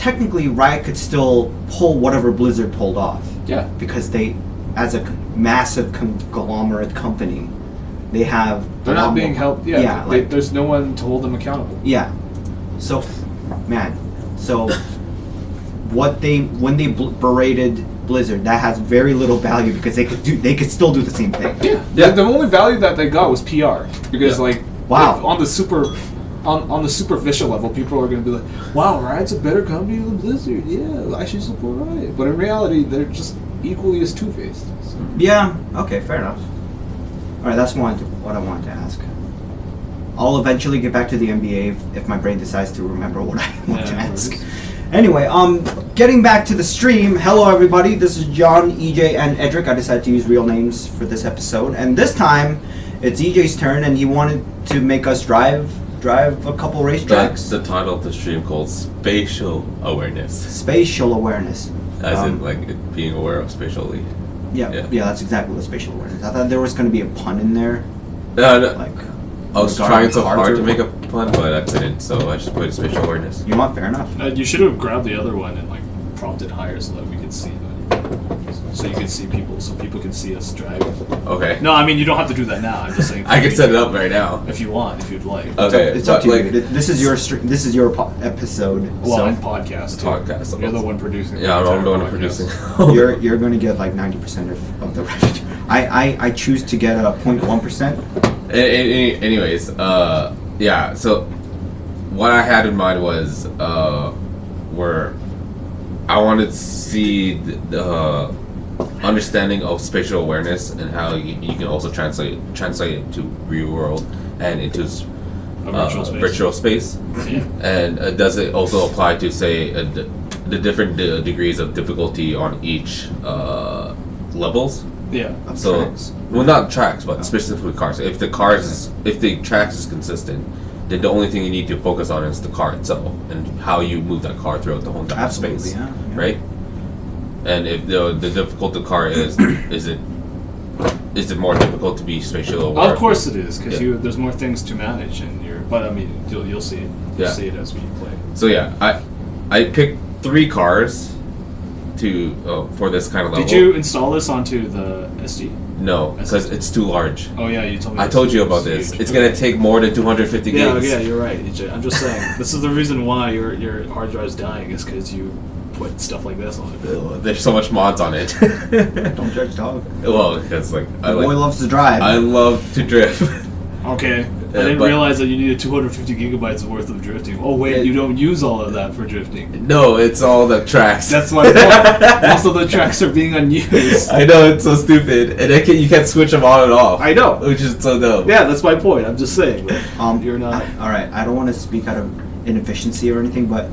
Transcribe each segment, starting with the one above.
technically Riot could still pull whatever Blizzard pulled off. Yeah. Because they, as a massive conglomerate company, they have. They're not being held. Yeah. Yeah. There's no one to hold them accountable. Yeah. So, man. So, when they berated Blizzard, that has very little value because they could still do the same thing. Yeah. The only value that they got was PR because wow. on the superficial level, people are going to be like, wow, Riot's a better company than Blizzard. Yeah, I should support Riot. But in reality, they're just equally as two-faced. So. Yeah. Okay. Fair enough. All right. That's what I wanted to ask. I'll eventually get back to the NBA if my brain decides to remember what I want to ask. Anyway, getting back to the stream. Hello, everybody. This is John, EJ, and Edric. I decided to use real names for this episode, and this time it's EJ's turn, and he wanted to make us drive a couple racetracks. That's the title of the stream, called Spatial Awareness. Spatial awareness. As in, being aware of spatially. Yeah, that's exactly what spatial awareness. I thought there was going to be a pun in there. No. I was trying so hard to make a pun, but I couldn't, so I just put spatial awareness. You know what? Fair enough. You should have grabbed the other one and propped it higher so that we could see so you can see people, so people can see us driving. Okay. No, I mean you don't have to do that now. I'm just saying. I can set it up right now if you want, if you'd like. Okay, it's up to you. This is your This is your episode. Podcast. Podcast. You're the one producing. Yeah, I'm the one producing. You're going to get like 90% of the revenue. I choose to get 0.1%. Anyways, yeah. So what I had in mind was where I wanted to see the understanding of spatial awareness and how you can also translate it to real world and into virtual space. Yeah. And does it also apply to say the different degrees of difficulty on each levels? Yeah. So, tracks. Well, not tracks, but specifically cars. If the tracks is consistent, then the only thing you need to focus on is the car itself and how you move that car throughout the whole entire space. Yeah. Right? And if the difficult the car is it more difficult to be spatial aware? Of course it is, because there's more things to manage, but I mean you'll see it. You'll see it as we play. So yeah, I picked 3 cars for this kind of level. Did you install this onto the SD? No, because it's too large. Oh yeah, you told me. I told you about this. It's gonna take more than 250 gigs. Yeah, you're right. I'm just saying. This is the reason why your hard drive's dying is because you put stuff like this on it. There's so much mods on it. Don't judge, dog. Well, because boy loves to drive. I love to drift. Okay. I didn't realize that you needed 250 gigabytes worth of drifting. Oh wait, you don't use all of that for drifting. No, it's all the tracks. That's my point. Most of the tracks are being unused. I know, it's so stupid, and you can't switch them on and off. I know, which is so dumb. Yeah, that's my point. I'm just saying. You're not. All right, I don't want to speak out of inefficiency or anything, but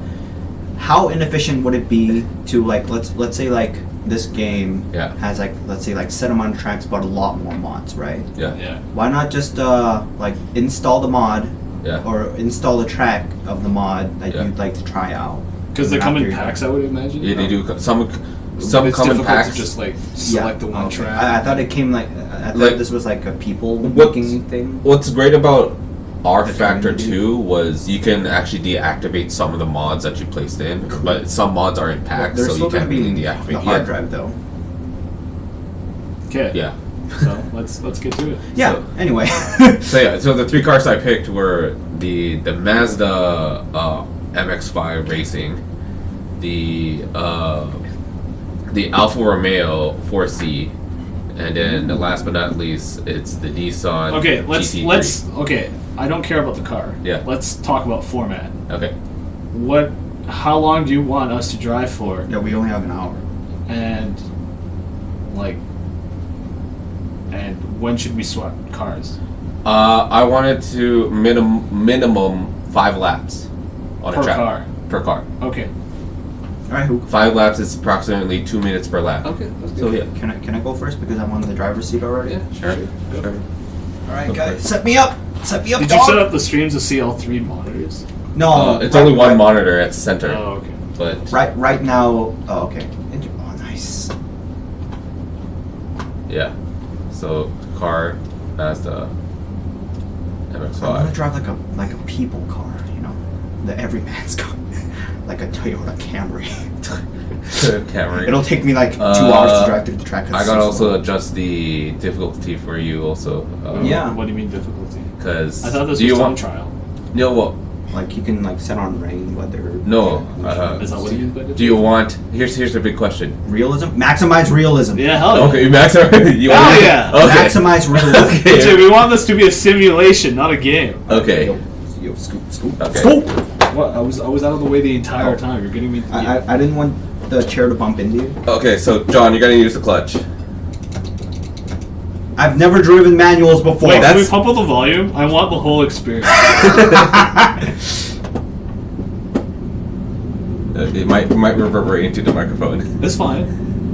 how inefficient would it be to let's say this game has let's say set amount of tracks but a lot more mods, right? Yeah. Why not just install the mod or install the track of the mod that you'd like to try out? Because they come in packs, I would imagine. Yeah, they do. Some it's come in difficult packs. to just select the one track. I thought it came I thought this was a people looking thing. What's great about R Factor 2 was you can actually deactivate some of the mods that you placed in, but some mods are in packs, so you can't really deactivate the hard drive though. Okay. Yeah. So let's get to it. Yeah. So, anyway. So the 3 cars I picked were the Mazda MX-5 Racing, the Alfa Romeo 4C, and then last but not least, it's the Nissan. Okay, GT3. let's. Okay, I don't care about the car. Yeah. Let's talk about format. Okay. How long do you want us to drive for? Yeah, we only have an hour. And when should we swap cars? I wanted to minimum 5 laps on a track. Per car. Okay. All right. 5 laps is approximately 2 minutes per lap. Okay. That's So good. yeah. Can I go first because I'm on the driver's seat already? Yeah. Sure. All right, guys, set me up. Set me up. Did dog. you set up the streams to see all 3 monitors? No, it's only one monitor at the center. Oh, okay. But right now. Oh, okay. Oh, nice. yeah. So car, Mazda, MX-5. I want to drive like a people car, you know. the everyman's car, like a Toyota Camry. Camry. It'll take me like 2 hours to drive through the track. I gotta also adjust the difficulty for you also. Yeah. What do you mean difficulty? Because I thought this was time trial. No, what? Like you can like set on rain, weather. No. Is that what you mean by Do you want? Here's the big question. Realism? Maximize realism. Yeah, hell yeah. Okay, maximize. You Hell want yeah. Okay. Maximize realism. AJ, we want this to be a simulation, not a game. Okay. Yo, scoop. Okay. Scoop! What? I was out of the way the entire time. You're getting me. I didn't want the chair to bump into you. Okay, so John, you're gonna use the clutch. I've never driven manuals before. Wait, can we pump up the volume? I want the whole experience. It might reverberate into the microphone. It's fine.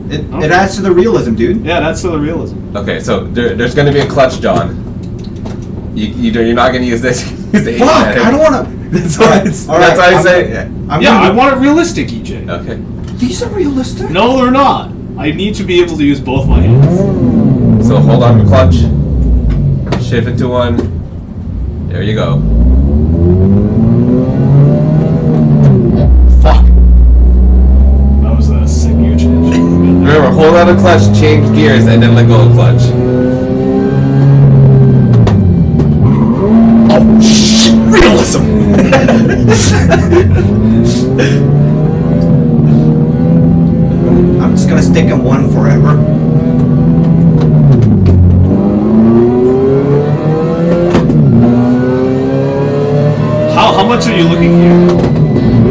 It adds to the realism, dude. Yeah, that's the realism. Okay, so there's gonna be a clutch, John. You're not gonna use this. Fuck! I don't wanna. That's what I say. I want it realistic, EJ. Okay. These are realistic. No, they're not. I need to be able to use both my hands. So hold on the clutch. Shift into one. There you go. Fuck. That was a sick gear change. Remember, hold on the clutch, change gears, and then let go of the clutch. Oh shit! Realism. I'm just gonna stick in one forever. How much are you looking here?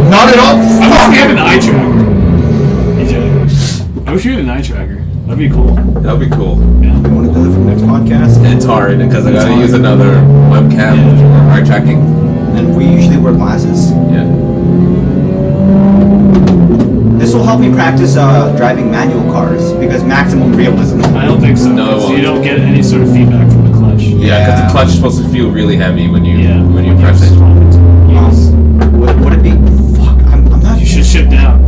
Not at all. I wish we had an eye tracker. EJ. I wish we had an eye tracker. That'd be cool. That'd be cool. Yeah. You want to do it for the next podcast? It's hard because I gotta use another webcam for eye tracking. And we usually wear glasses. Yeah. This will help me practice driving manual cars because maximum realism. I don't think so. No, it 'cause won't. you don't get any sort of feedback from the clutch. Yeah, because the clutch is supposed to feel really heavy when you press it. Yes. Would it be? Fuck, I'm not. You should shift down.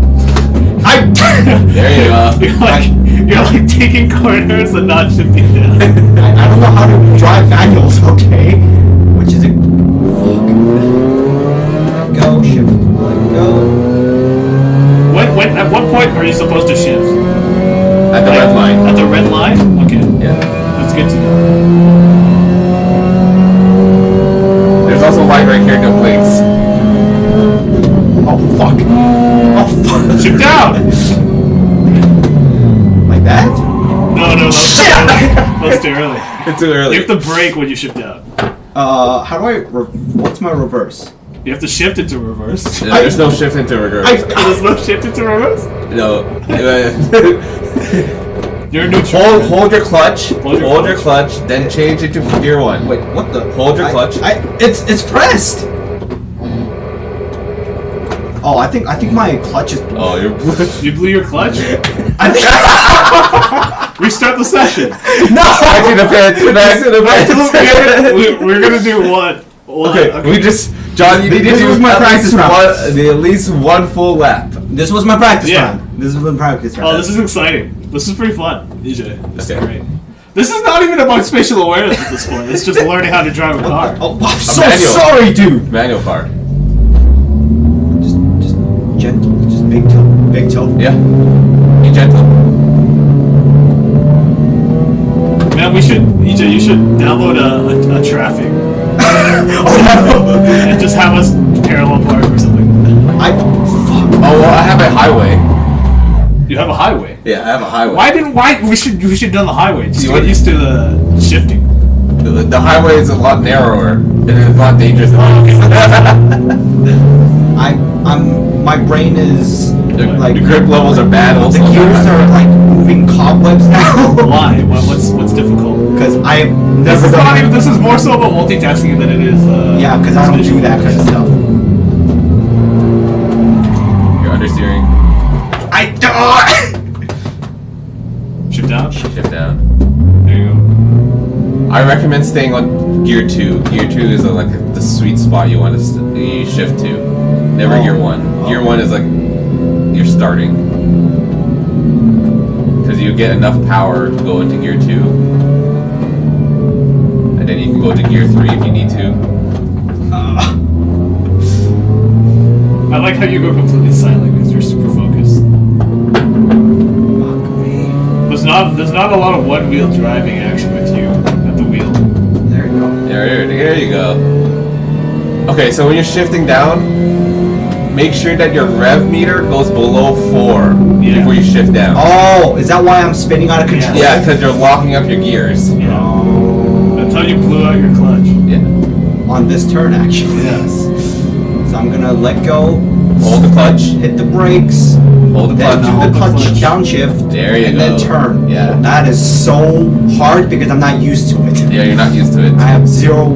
There you go. You're like taking corners and not shifting down. I don't know how to drive manuals. Okay, which is a fuck. Let go, shift, let go. When at what point are you supposed to shift? At the red line. At the red line? Okay. Yeah. That's good to know. There's also a light right here that blinks. Oh fuck! Oh fuck! Shift down! Like that? No, that's too early. It's too early. You have to brake when you shift out. How do I? What's my reverse? You have to shift into reverse. There's no shift into reverse. There's no shift into reverse? No. You're neutral. Hold your clutch. Hold your clutch. Then change it to gear 1. Wait, what the? Hold your clutch. It's pressed. Oh, I think my clutch is. Oh, you're. You blew your clutch? I think. Restart the session. No. Back to the pits. We're gonna do one. Okay, we just. John, you need to This do was my practice round. at least one full lap. This was my practice Yeah. round. This was my practice round. Oh, this is exciting. This is pretty fun, EJ. This Okay. is great. This is not even about spatial awareness at this point. It's just learning how to drive a car. Oh, I'm so manual. sorry, dude. Manual car. Just gentle, just big tilt. Yeah. Be gentle. Man, EJ, you should download a traffic Oh and just have us parallel park or something. I fuck. Oh well, I have a highway. You have a highway. Yeah, I have a highway. We should have done the highway. Just You get want- used to the shifting. The highway is a lot narrower and it's a lot dangerous. My brain is like the grip levels are bad. the Also, gears are like moving cobwebs now. Why? What's difficult? Because I've This never is not done. even. This is more so about multitasking than it is. Yeah, because I don't do that kind of stuff. You're understeering. I Shift down. Shift down. There you go. I recommend staying on gear 2. Gear 2 is like the sweet spot you want to you shift to. Never Oh. gear 1. Gear 1 is like you're starting. Because you get enough power to go into gear 2. And then you can go to gear 3 if you need to. how you go completely silent because you're super focused. Fuck me. There's not a lot of one-wheel driving action with you at the wheel. There you go. There you go. Okay, so when you're shifting down, make sure that your rev meter goes below 4 before you shift down. Oh, is that why I'm spinning out of control? Yeah, because you're locking up your gears. Yeah. Oh. That's how you blew out your clutch. Yeah. On this turn, actually. Yes. So I'm gonna let go. Hold the clutch. Hit the brakes. Hold the Then clutch. do the clutch clutch. downshift. There you and go. then turn. Yeah. That is so hard because I'm not used to it. Yeah, you're not used to it. I have zero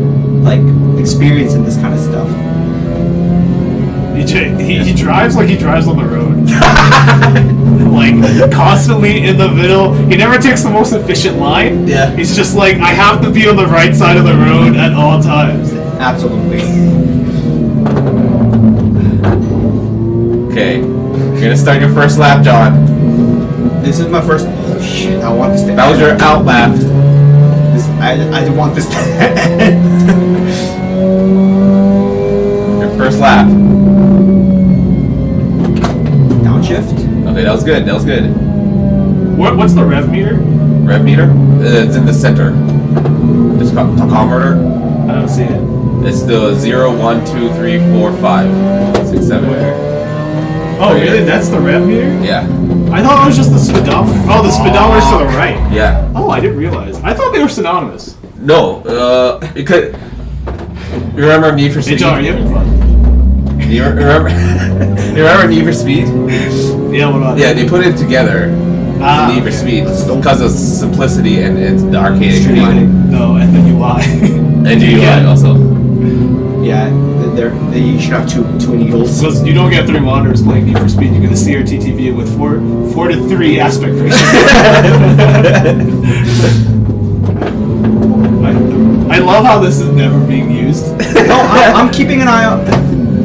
experience in this kind of stuff. He drives like he drives on the road. Like, constantly in the middle. He never takes the most efficient line. Yeah. He's just like, I have to be on the right side of the road at all times. Absolutely. Okay. You're gonna start your first lap, John. This is my first. Oh shit! I want this to. That was your out lap. I want this to end. Your first lap. Downshift. Okay, that was good. That was good. What's the rev meter? Rev meter? It's in the center. It's tachometer. I don't see it. It's the 0, 1, 2, 3, 4, 5, 6, 7. Where? Oh, really? That's the rev meter? Yeah. I thought it was just the speedometer. Oh, the speedometer's to the right. Yeah. Oh, I didn't realize. I thought they were synonymous. No, it could. You remember Need for Hey, Speed? John, are you having fun? You remember? You remember Need for Speed? Yeah, what about Yeah, they put it together. Need for okay. Speed because of simplicity and it's the arcade Streamlining. feeling. No, and then UI. And GUI also. Yeah, you should have two needles. Because you don't get 3 monitors playing Need for Speed. You get a CRT TV with 4 to 3 aspect ratio. I love how this is never being used. No, I'm keeping an eye out.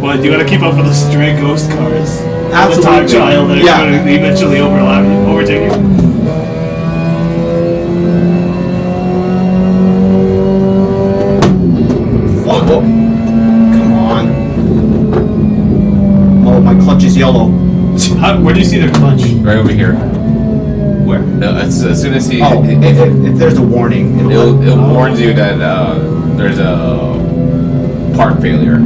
But you gotta keep up with the stray ghost cars. Absolutely. The time child that are Yeah. gonna eventually overtake you. Fuck. Come on. Oh, my clutch is yellow. Where do you see their clutch? Right over here. Where? As soon as he, Oh, if there's a warning, it warns you that there's a part failure.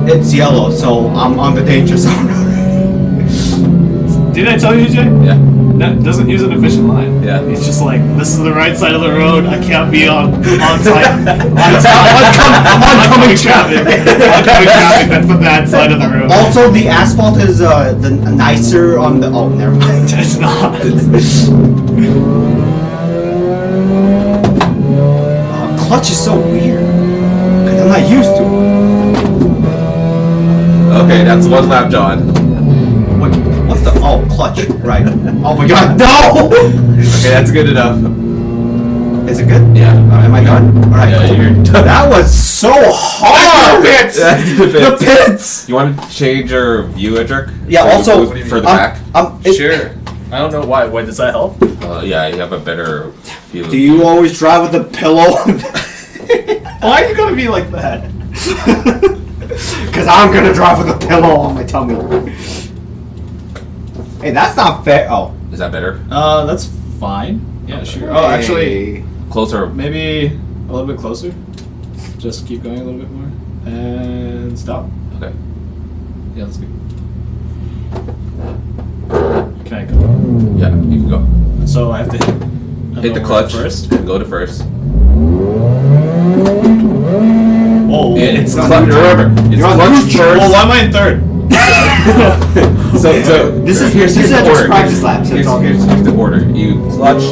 it's yellow, so I'm on the danger zone already. Didn't I tell you, Jay? Yeah. No, doesn't use an efficient line. Yeah. He's just like, this is the right side of the road. I can't be on site. Oncoming traffic. Oncoming traffic. That's the bad side of the road. Also, the asphalt is the nicer on the. Oh, never mind. It's not. Clutch is so weird because I'm not used to it. Okay, that's one lap, John. What's the clutch? Right. Oh my god, no! Okay, that's good enough. Is it good? Yeah. Am I done? Alright, Yeah, cool. you're done. That was so hard! That's the pits. The pits! You want to change your view, Edric? Yeah, So you also, go further back. Sure. I don't know why. Why does that help? Yeah, you have a better view. Do you always drive with a pillow? Why are you gonna be like that? Because I'm gonna drive with a pillow on my tummy. Hey, that's not fair. Oh. Is that better? That's fine. Yeah, sure. Oh, actually, Closer. maybe a little bit closer. Just keep going a little bit more. And stop. Okay. Yeah, that's good. Can I go? Yeah, you can go. So I have to Hit the clutch first. And go to first. Whoa. Yeah, it's You're on clutch. neutral. Remember, it's You're on clutch neutral. first. Well, why am I in third? So This is here's just the order. practice laps. It's all good. Here's the order. You clutch,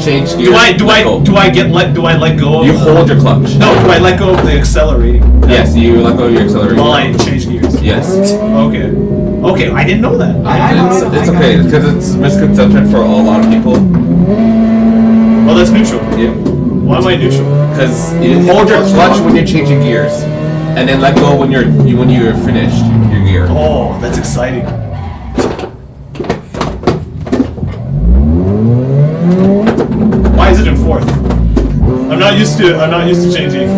change gears. Do I let go. let go of You hold your clutch. No, do I let go of the accelerating? Yes, you let go of your accelerator. While I change gears. Yes. Okay. Okay, I didn't know that. I know. It's okay because it's misconception for a lot of people. Well, that's neutral. Yeah. Why am I neutral? Because you hold your clutch when you're changing gears, and then let go when you're finished your gear. Oh, that's exciting. Why is it in fourth? I'm not used to changing.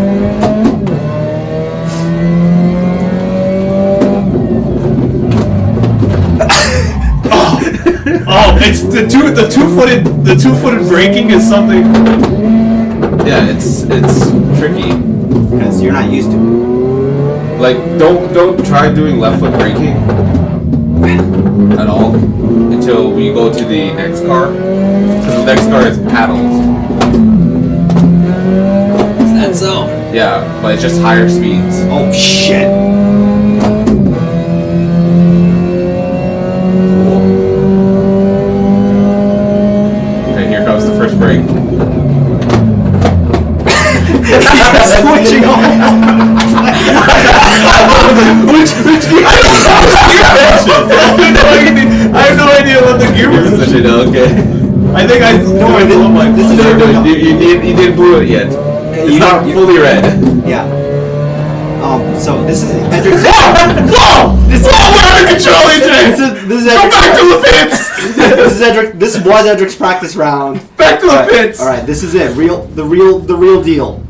It's the two-footed braking is something. Yeah, it's tricky. Because you're not used to it. Like, don't try doing left foot braking at all until we go to the next car. Because the next car is paddles. Is that so? Yeah, but it's just higher speeds. Oh shit. Okay, here comes the first brake. Switching on. Which I have no idea what the gear position. Okay. I think I. No, I didn't. Like, This is You didn't blue it yet. It's not fully red. Yeah. So this is Hendrix. Whoa! This is out of control, AJ. This is Go Hendrix. back to the pits. This is Hendrix. This was Hendrix's practice round. Back to the Alright, pits. All right, this is it. The real deal.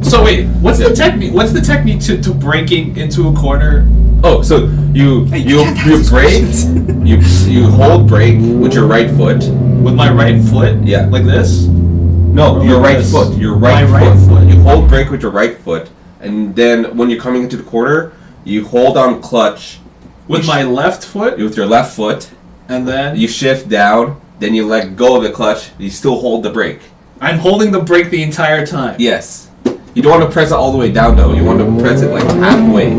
So wait, what's the technique? What's the technique to breaking into a corner? Oh, so you Hey, you can't ask you these brake, questions. you hold brake with your right foot. With my right foot? Yeah. Like this? No, Or your like right this? foot. Your My right right foot. foot. You hold brake with your right foot, and then when you're coming into the corner, you hold on clutch With my left foot, with your left foot. and then You shift down, then you let go of the clutch. You still hold the brake. I'm holding the brake the entire time. Yes. You don't want to press it all the way down though. You want to press it like halfway.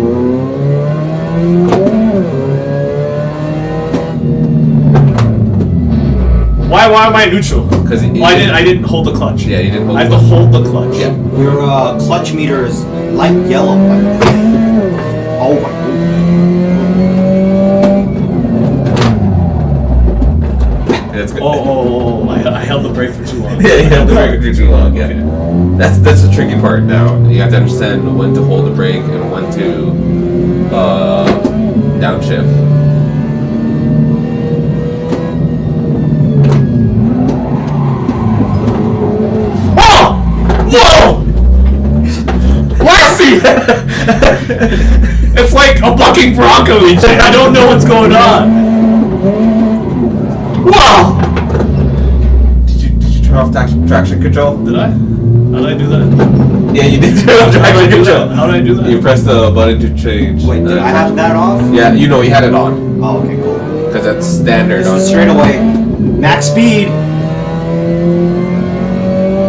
Why am I neutral? Because I didn't hold the clutch. Yeah, you didn't hold I have the to clutch. hold the clutch. Yeah. Your clutch meter is light yellow. Oh my god. That's good. Oh, I held the brake for too long. Yeah, you have to brake it too long. Yeah. That's the tricky part now. You have to understand when to hold the brake and when to downshift. Whoa! Lassie! It's like a bucking bronco, EJ. I don't know what's going on. Wow! Did you turn off traction control? Did I? How did I do that? Yeah, you did turn off traction control. How did I do that? You pressed the button to change. Wait, did I have that off? Yeah, you had it on Oh, okay, cool. because that's standard. This On is straight away. Max speed.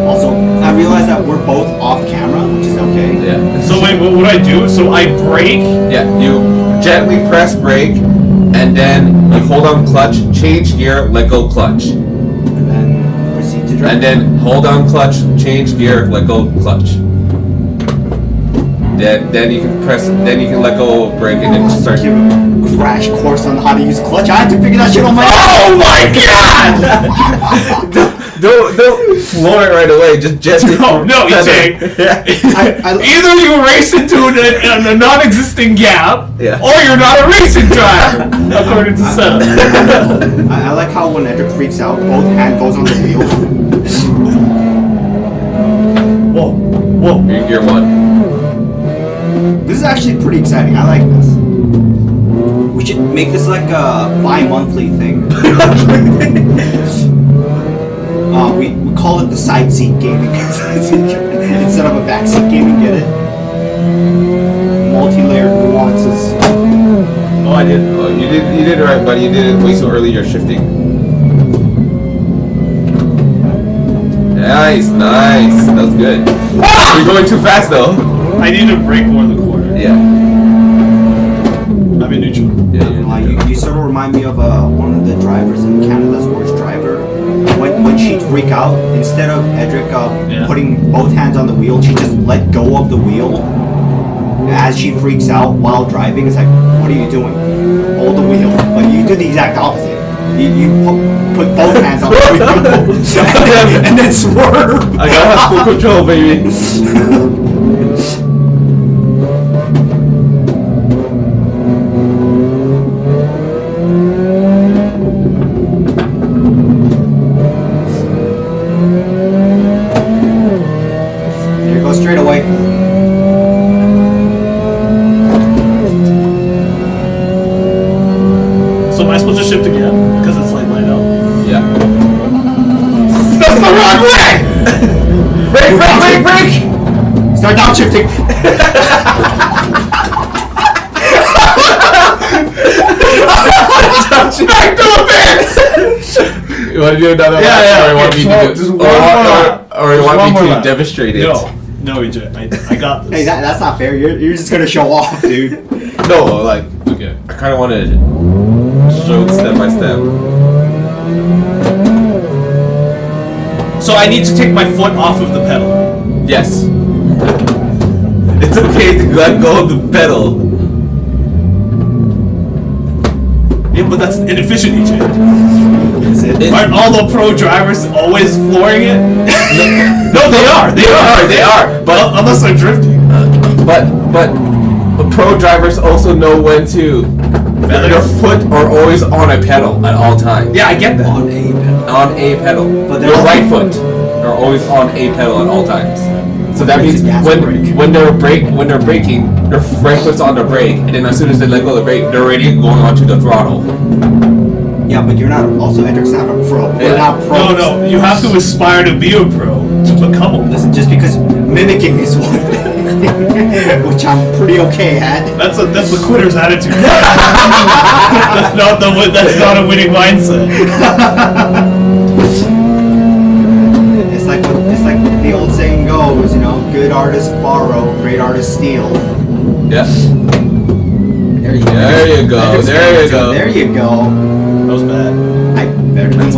Also, I realized that we're both off camera, which is okay. Yeah. So wait, what would I do? So I brake? Yeah, you gently press brake, and then you hold on clutch, change gear, let go clutch. And then proceed to drive. And then hold on clutch, change gear, let go clutch. Then you can press, then you can let go of brake and then just start. Give a crash course on how to use clutch. I had to figure that shit on my Oh my god! Don't floor it right away. Just gently. No, EJ. Either you race into a non-existing gap, Yeah. or you're not a racing driver, according to Seth. I like how when Edric freaks out, both hand goes on the wheel. Whoa. You're in gear 1. This is actually pretty exciting. I like this. We should make this like a bi-monthly thing. We call it the side seat gaming instead of a back seat gaming. Get it? Multi-layered nuances. Oh, I did. Oh, you did it right, buddy. You did it way so early. You're shifting. Nice. That was good. You're going too fast though. I need to brake more in the corner. Yeah. I'm in neutral. Yeah. You're You sort of remind me of one of the drivers in Canada's Worst Driver. When she'd freak out, instead of Edric putting both hands on the wheel, she just let go of the wheel. As she freaks out while driving, it's like, what are you doing? Hold the wheel. But you do the exact opposite. You put both hands on the wheel and then swerve. I gotta have full control, baby. Here, go straight away. downshifting. Back to the pits! You want to do another lap? Or you want me to or you want me to demonstrate it? No, EJ, I got this. Hey, that's not fair. You're just gonna show off, dude. No, like, okay. I kind of want to show it step by step. So I need to take my foot off of the pedal. Yes. It's okay to let go of the pedal. Yeah, but that's inefficient, EJ. Is it? Aren't all the pro drivers always flooring it? No, they are. But unless they're drifting. but pro drivers also know when to. Their foot are always on a pedal at all times. Yeah, I get that. On a pedal. On a pedal. But Their right foot are always on a pedal at all times. So that means when they're braking, their right foot's on the brake, and then as soon as they let go of the brake, they're already going onto the throttle. Yeah, but you're not also Hendrix not a pro. You're not pro. No, you have to aspire to be a pro to become one. Listen, just because mimicking is one, which I'm pretty okay at. That's the quitter's attitude. that's not a winning mindset. It's like the old saying goes, you know, good artists borrow, great artists steal. Yeah. There you go. There you go. That was bad. That's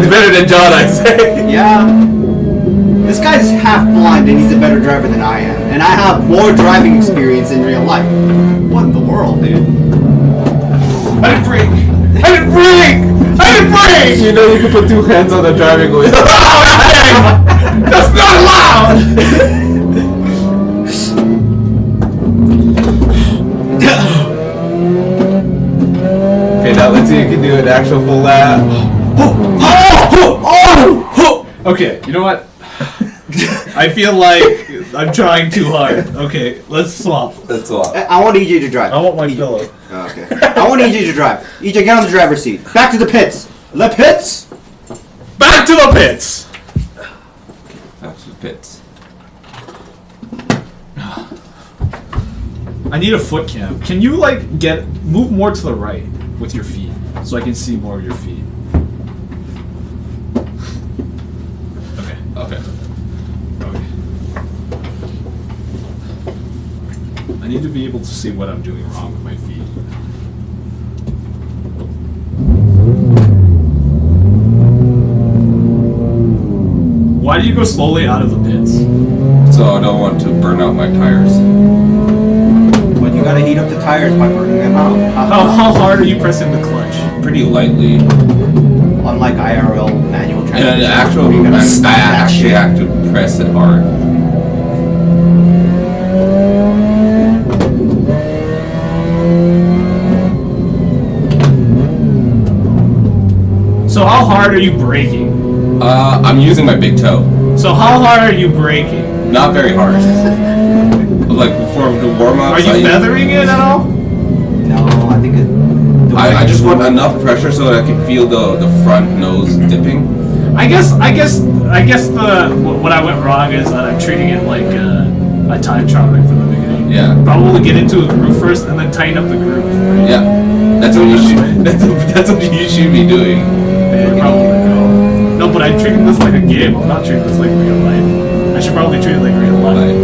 better than John, I say. Yeah. This guy's half blind and he's a better driver than I am. And I have more driving experience in real life. What in the world, dude? I didn't brake! You know you can put two hands on the driving wheel. That's not allowed! Okay, now let's see if you can do an actual full lap. Okay, you know what? I feel like I'm trying too hard. Okay, let's swap. I want EJ to drive. I want my pillow. Oh, okay. I want EJ to drive. EJ, get on the driver's seat. Back to the pits. The pits. Back to the pits. Back to the pits. I need a foot cam. Can you move more to the right with your feet so I can see more of your feet? Okay. I need to be able to see what I'm doing wrong with my feet. Why do you go slowly out of the pits? So I don't want to burn out my tires. But you gotta heat up the tires by burning them out. How hard are you pressing the clutch? Pretty lightly. Unlike IRL manual transmission. And I actually have to press it hard. So how hard are you braking? I'm using my big toe. So how hard are you braking? Not very hard. Like before the warm-up. Are you feathering it at all? No, I think I just want enough pressure so that I can feel the front nose dipping. I guess what I went wrong is that I'm treating it like a time trialing from the beginning. Yeah. Probably get into a groove first and then tighten up the groove. Right? Yeah. That's what you should. That's what you should be doing. Yeah, probably. No, but I'm treating this like a game. I'm not treating this like real life. I should probably treat it like real life.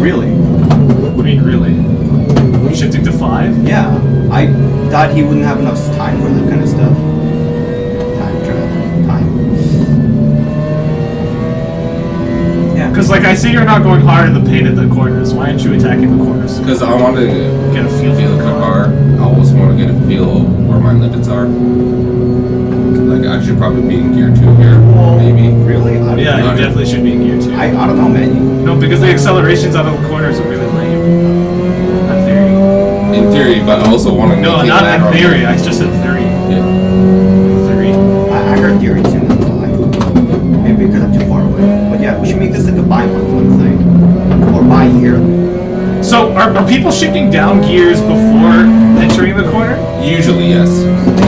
Really? What do you mean, really? Shifting to 5? Yeah. I thought he wouldn't have enough time for that kind of stuff. Time. Yeah. Because, I see you're not going hard in the paint at the corners. Why aren't you attacking the corners? Because I want to Get a feel the car. I also want to get a feel of where my limits are. Like I should probably be in gear 2 here, maybe. Really? Yeah, you definitely should be in gear 2. I don't know, man. No, because the accelerations out of the corners are really lame. In theory. In theory, but I also want to No, maintain not that in or- theory. I just said theory. Yeah. Theory. I heard theory too. Maybe because I'm too far away. But yeah, we should make this like a bi-monthly thing. Or bi-year. So, are people shifting down gears before entering the corner? Usually, yes.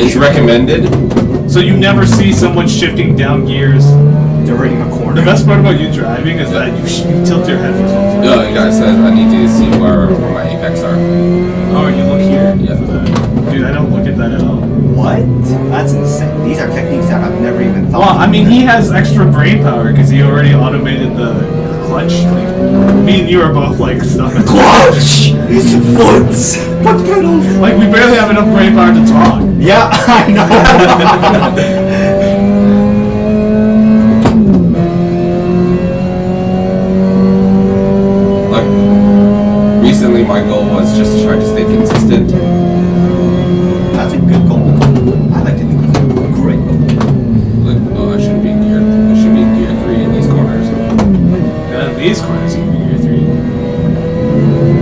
It's recommended. So So you never see someone shifting down gears. during a corner. The best part about you driving is that you tilt your head for something. Yeah, the guy says I need to see where my apex are. Oh, you look here? Yeah. For that. Dude, I don't look at that at all. What? That's insane. These are techniques that I've never even thought Well, of. I mean, he has extra brain power because he already automated the clutch. Like, me and you are both like stuck in Clutch! Foot pedals! Like, we barely have enough brain power to talk. Yeah, I know. Like recently, my goal was just to try to stay consistent. That's a good goal. I like to think it's a great goal. Like, oh, I shouldn't be in gear. I should be in gear 3 in these corners. Yeah, these corners, you can be gear 3.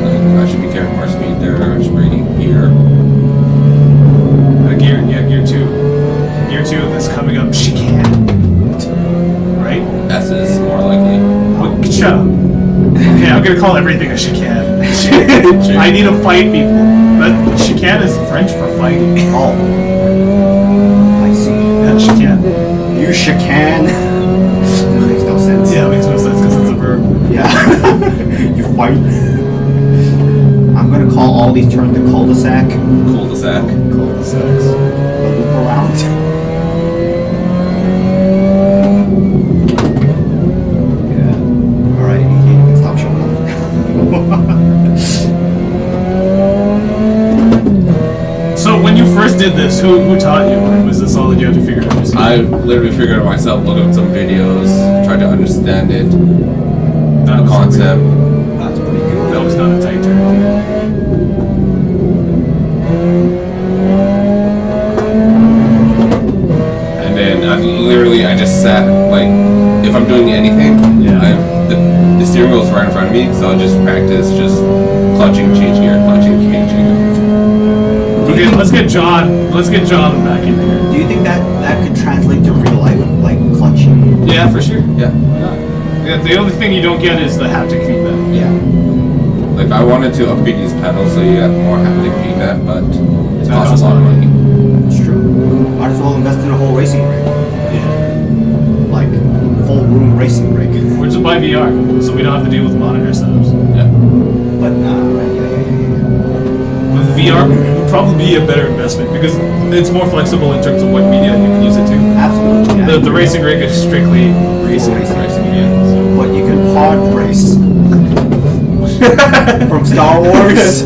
Like, I should be carrying more speed there. I should be in gear. Gear 2. Gear 2 of this coming up chicane. Right? S is more likely. Oh, shut up. Okay, I'm gonna call everything a chicane. I need to fight people. But chicane is French for fighting. Oh. I see. Yeah, chicane. You chicane. That makes no sense. Yeah, it makes no sense because it's a verb. Yeah. You fight. I'm gonna call all these turns the cul-de-sac. Cul-de-sac. Cul-de-sacs. The loop around. Yeah. Alright, you can stop showing up. So when you first did this, who taught you? Or was this all that you had to figure out yourself? I literally figured it out myself, looked up some videos, tried to understand it, That the was concept. That's pretty good. That was not a tight turn. And then I just sat, like, if I'm doing anything, Yeah. the steering wheel's right in front of me, so I'll just practice just clutching, change gear, clutching, change gear. Okay, let's get John back in here. Do you think that could translate to real life, like clutching? Yeah, for sure. Yeah. Yeah, the only thing you don't get is the haptic feedback. Yeah. Like, I wanted to upgrade these pedals so you get more haptic feedback, but it That costs a lot of money. It's true. Might as well invest in a whole racing rig. Yeah. Like, full room racing rig. Or just buy VR, so we don't have to deal with monitor setups. Yeah. But, yeah. With VR would probably be a better investment because it's more flexible in terms of what media you can use it to. Absolutely. Yeah. The racing rig is strictly racing. Racing. Yeah, so. But you can pod race. From Star Wars.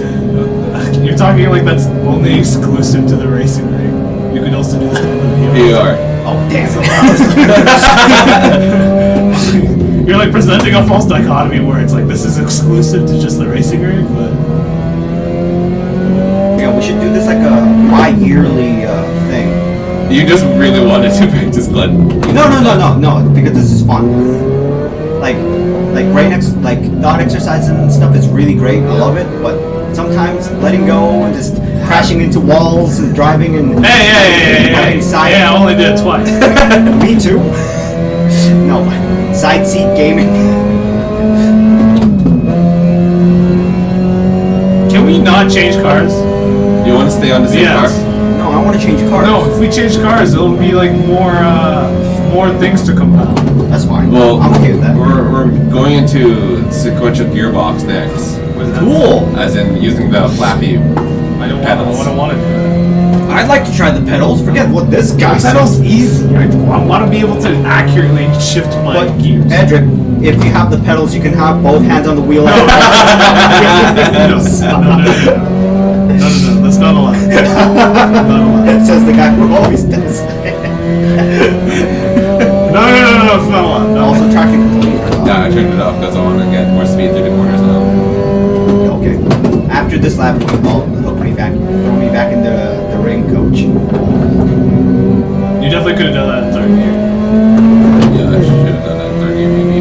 You're talking like that's only exclusive to the racing rig. You can also do that in the VR. VR. Oh, damn it. You're like presenting a false dichotomy where it's like this is exclusive to just the racing rig, but Yeah, we should do this like a bi-yearly thing. You just really wanted to practice clutch. No, because this is fun. Like dot exercises and stuff is really great. I love it, but sometimes letting go and just crashing into walls and driving and hey, side. yeah, I only did it twice. Me too. No, side seat gaming. Can we not change cars? You want to stay on the same Yes. car? No, I want to change cars. No, if we change cars, it'll be like more things to compile. That's fine. Well, I'm okay with that. We're going into sequential gearbox next. What is that? Cool. As in using the flappy I don't pedals. want to do that. I'd like to try the pedals. Forget what this guy said. Pedals easy. I want to be able to accurately shift my But gears. Edric, if you have the pedals, you can have both hands on the wheel. No, that's not allowed. Not allowed. Says the guy who always does. No, it's not allowed. No. Also, tracking controls. Yeah, I turned it off because I want to get more speed through the corners now. Okay. After this lap, throw me back in the ring, coach. You definitely could have done that in third gear. Yeah, I should have done that in third gear maybe.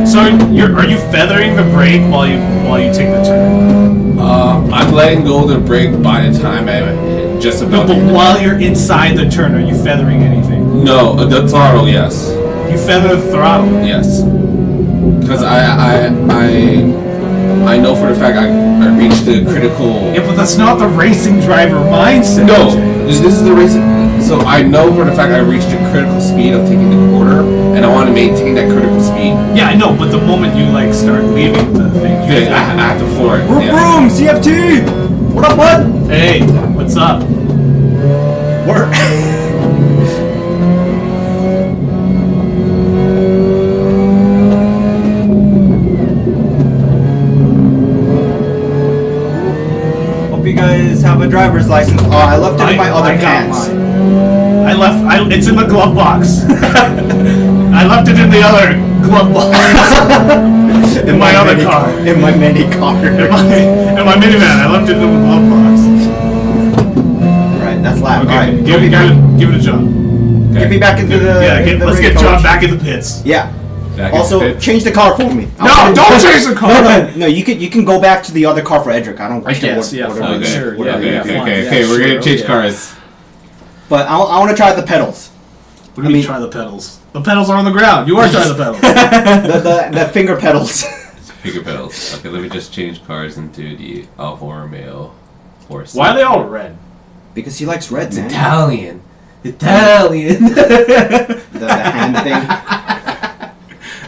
So are you feathering the brake while you take the turn? I'm letting go of the brake by the time I just No, about. but while you're inside the turn, are you feathering anything? No, the throttle, yes. You feather the throttle. Yes. Because I know for the fact I reached the critical. Yeah, but that's not the racing driver mindset. No, Jay. this is the racing. So I know for the fact I reached the critical speed of taking the corner, and I want to maintain that critical speed. Yeah, I know, but the moment you like start leaving the thing, Okay, I have to floor it. Vroom, vroom, CFT! What up, bud? Hey, what's up? Work. Hope you guys have a driver's license. Oh, I left it in my other pants. It's in the glove box. I left it in the other glove box. in my other car. In my mini car. In my minivan. I left it in the glove box. Right, that's loud. Okay, Alright, give it a John. Okay. get me back into the. Let's get John back in the pits. Yeah. Back in Also, the pits. change the car for me. No, don't change the car. No, you can go back to the other car for Edric. I don't. I guess, yeah, whatever. fine, sure, yeah, Okay, yeah, fine, okay, yeah, we're sure, gonna change okay. cars. But I want to try the pedals. What do you mean try the pedals? The pedals are on the ground. You are trying the pedals. the finger pedals. Finger pedals. Okay, let me just change cars into the Alfa Romeo. Why are they all red? Because he likes red, man. Italian. The hand thing.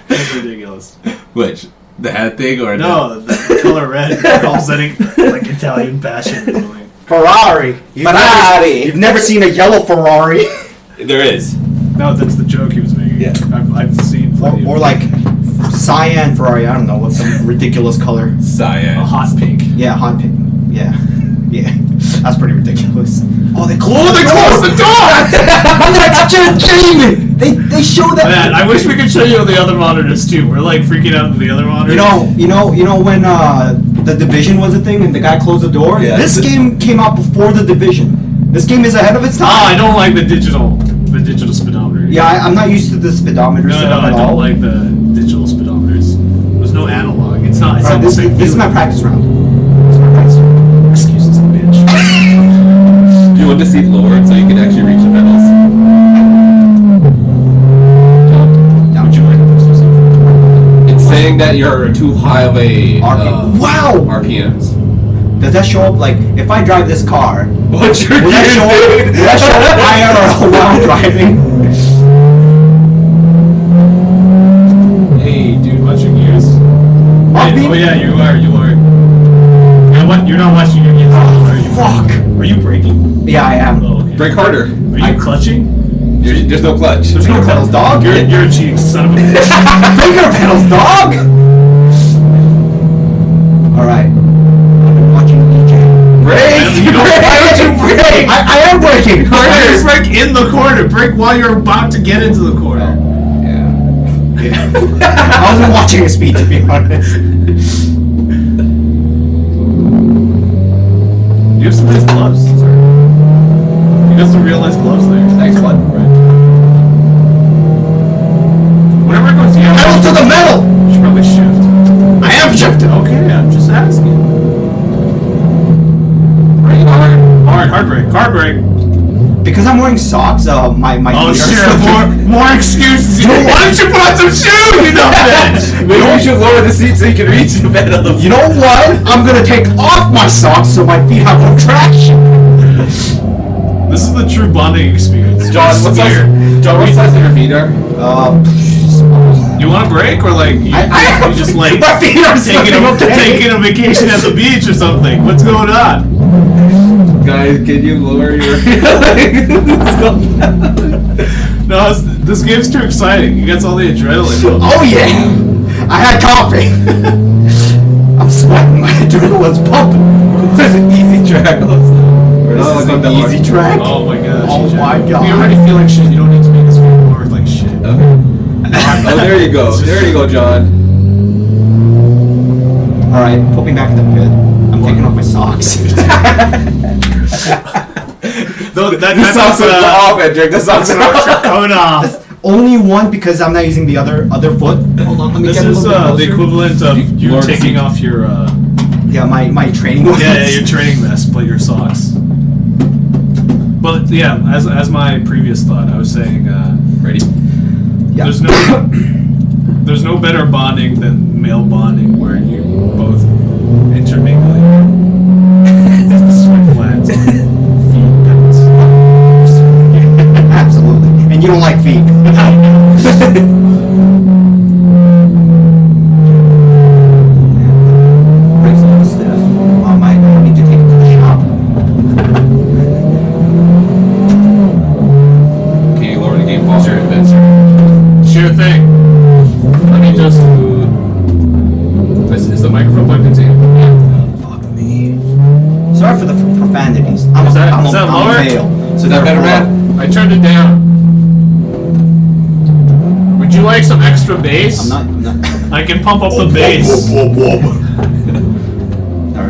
That's ridiculous. Which? The hat thing or No, the color red representing like Italian passion. Ferrari. You've never seen a yellow Ferrari. There is. No, that's the joke he was making. Yeah. I've seen plenty Or of like cyan Ferrari. I don't know. What's some ridiculous color? Cyan. a hot pink. Yeah, hot pink. Yeah. Yeah. That's pretty ridiculous. Oh, they closed the door! I'm like, Jamie! They show that. Man, I wish we could show you the other monitors too. We're like freaking out at the other monitors. You know when the Division was a thing and the guy closed the door? Yeah. This game came out before the Division. This game is ahead of its time. I don't like the digital speedometer. Yeah, I'm not used to the speedometer No, setup I at don't all. like the digital speedometers. There's no analog. It's not. It's Alright, not the this same. is my feeling. practice round. This is my practice round. Excuses, bitch. Do you want the seat lowered so you can actually reach the pedals? Would you like this? It's saying that you're too high of a Wow! RPMs. Does that show up like if I drive this car? What's your Will that show up IRL while driving? Hey, dude, watch your gears. Upbeat? Oh yeah, you are. Yeah, what? You're not watching your gears. Are you? Fuck! Are you braking? Yeah, I am. Oh, okay. Brake harder. Are you clutching? There's no clutch. There's no pedals, dog. You're a cheating son of a bitch. Finger pedals, dog! Alright. I've been watching EJ. Brake! You don't- why don't you brake? I am braking! Why don't you brake in the corner? Brake while you're about to get into the corner. Yeah. I wasn't watching his speed, to be honest. You have some nice gloves. Sorry. You got some real nice gloves there. Thanks, bud. Whenever it goes down, Pedal to the metal! you should probably shift. I am shifting! Okay, I'm just asking. Hard brake. Hard brake. Because I'm wearing socks, my Oh feet are shit, slipping. more excuses. Why don't you put on some shoes, you dumb bitch? Maybe you should lower the seat so you can reach the pedals. You know what? I'm gonna take off my socks so my feet have no traction. This is the true bonding experience. John, what size are your feet are? You want a break or like you just like my feet are taking a vacation at the beach or something? What's going on? Guys, can you lower your... No, this game's too exciting. It gets all the adrenaline. Oh yeah! I had coffee. I'm sweating. My adrenaline's pumping. There's an easy track also. This is an easy track. Oh my gosh. Oh my If you god. already feel like shit, you don't need to make us feel more like shit. Okay. Oh, there you go. There you go, John. Alright, put me back in the pit. I'm taking off my socks. The socks are off, Edric. The socks are off. Going off. Only one because I'm not using the other foot. Hold on, let me This get a is little bit the closer. equivalent of you Lord taking seat. off your Yeah, my training ones. yeah, your training vest, but your socks. But yeah, as my previous thought, I was saying Ready? Yeah. there's no there's no better bonding than male bonding, where you both intermingle swim glands on feet. Absolutely. And you don't like feet. Breaks a little stiff. I need to take it to the shop. Can you lower the game volume? Sure, sure thing. Let me just. Is the microphone plugged into you? Fuck me. Sorry for the profanities. I'm Is that a lower? male. So Is that better, therefore- man? I turned it down. Would you like some extra bass? I'm not. I can pump up the bass. Alright,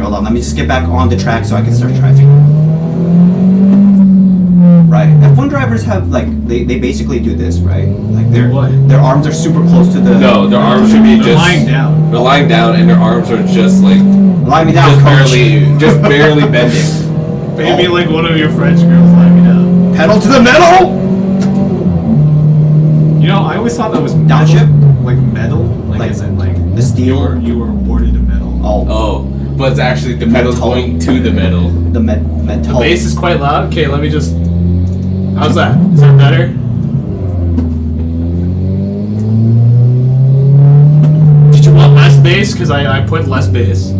hold on. Let me just get back on the track so I can start driving. Right. F1 drivers have, like, they basically do this, right? Like, What? their arms are super close to the... No, their arms should be They're just lying down. They're lying down, and their arms are just like Lie me down, coach. just barely bending. Maybe like one of your French girls lying me down. Pedal to the metal! You know, I always thought that was metal, Downshift? like metal, like Like as in like the steel? You were awarded a medal. Oh, Oh, but it's actually the pedal's Metal. going to the metal. the The metal. bass is quite loud. Okay, let me just. How's that? Is that better? Did you want less bass? Because I put less bass.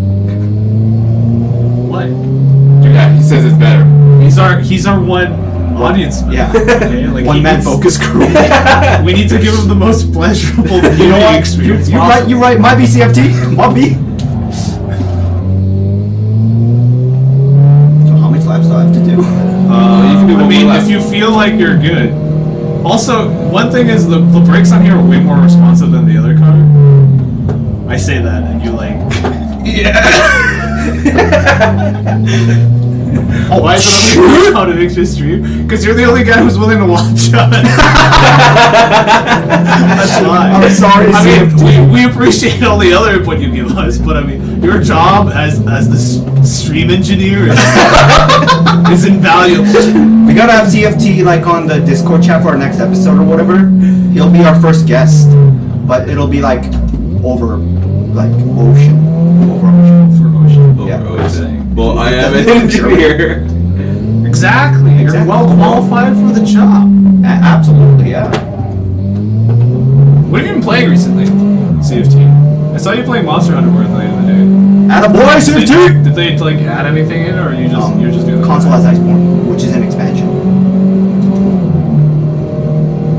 What? Yeah, he says it's better. He's our one audience. Yeah. Okay, like One he man needs- focus group. We need to give him the most pleasurable viewing experience. You're possible. right, might be CFT. Might be. So how much laps do I have to do? You can do I one mean, more lap. if you feel like you're good. Also, one thing is the brakes on here are way more responsive than the other car. I say that, and you like. Oh, Why is it only how to make your stream? Because you're the only guy who's willing to watch us. That's why. I'm sorry, I mean, CFT. we appreciate all the other input you give us, but I mean, your job as the stream engineer is invaluable. We gotta have CFT like on the Discord chat for our next episode or whatever. He'll be our first guest, but it'll be like over, like ocean. For ocean. Yeah. Well, I am an engineer. Exactly. You're Exactly. well qualified for the job. Absolutely, yeah. What have you been playing recently? CFT. I saw you playing Monster Hunter World the other day. Attaboy, CFT! Did they like add anything in, or you're just doing Console has Iceborne, which is an expansion.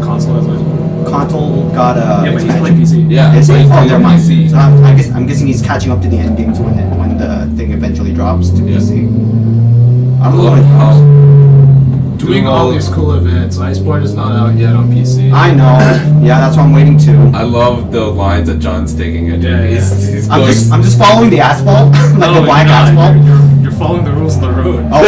Console has Iceborne. Console got a Yeah, but he's expansion. playing PC. Yeah, Is he? he's Oh, playing never mind. PC. So I'm guessing he's catching up to the end games when the thing eventually drops to Yeah. PC. I I don't know love when it how drops. Doing all these cool events. Iceborne is not out yet on PC. I know. Yeah, that's what I'm waiting to. I love the lines that John's taking it. Yeah, yeah. He's I'm going. just following the asphalt, like No, the black you're not. asphalt. You're following the rules of the road. Oh,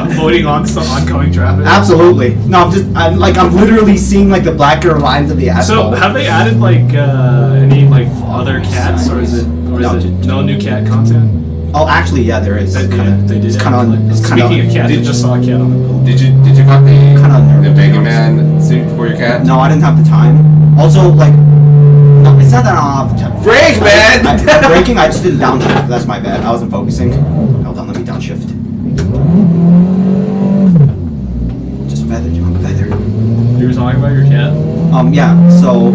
Avoiding on some oncoming traffic. absolutely. No, I'm literally seeing like the blacker lines of the So asphalt. have they added like any like other cats, or is it no new cat content? Oh, actually, yeah, there is. They did. It's add, kind of. like- It's kind Speaking of of. cats, I just saw a cat on the bill. Did you got the Kinda nervous, the Mega to be Man suit for your cat? No, I didn't have the time. Also, like, no, it's not that I don't have the time. Brake, man! Braking, I just did downshift. That's my bad. I wasn't focusing. Hold on, let me downshift. Just feather, John, feather. You were talking about your cat. Yeah. So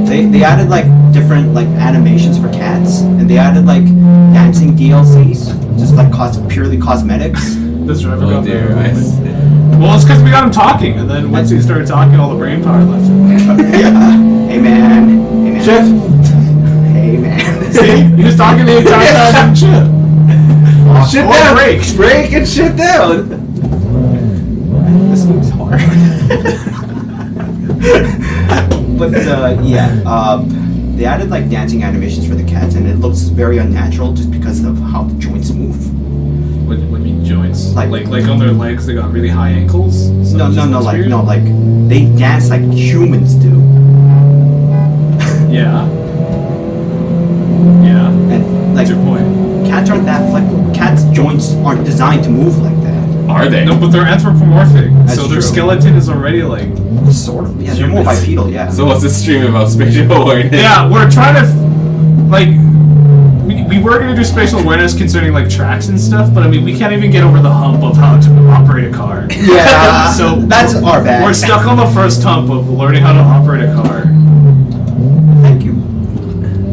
they added like different like animations for cats, and they added like dancing DLCs, just like purely cosmetics. This driver Oh got dear, there. I see. Well, it's because we got him talking, and then once he started talking, all the brain power left him. Yeah. Hey man. Hey man. Shift. Hey man. See, he was talking the entire time. Shit. Shift Or down. brake. Brake and shift down. This looks hard. But they added like dancing animations for the cats, and it looks very unnatural just because of how the joints move. What do you mean joints? Like- Like on their legs, they got really high ankles. So No, it just looks like weird? no, like they dance like humans do, Yeah. Yeah. and like That's your point. cats aren't that flexible. Cats' joints aren't designed to move like that. Are they? No, but they're anthropomorphic. That's so their true. skeleton is already like. Sort of. Yeah, they're more bipedal. Yeah. So what's this stream about spatial awareness? Yeah, we're trying to like. We were gonna do spatial awareness concerning like tracks and stuff, but I mean we can't even get over the hump of how to operate a car. Yeah. So that's our bad. We're stuck on the first hump of learning how to operate a car. Thank you.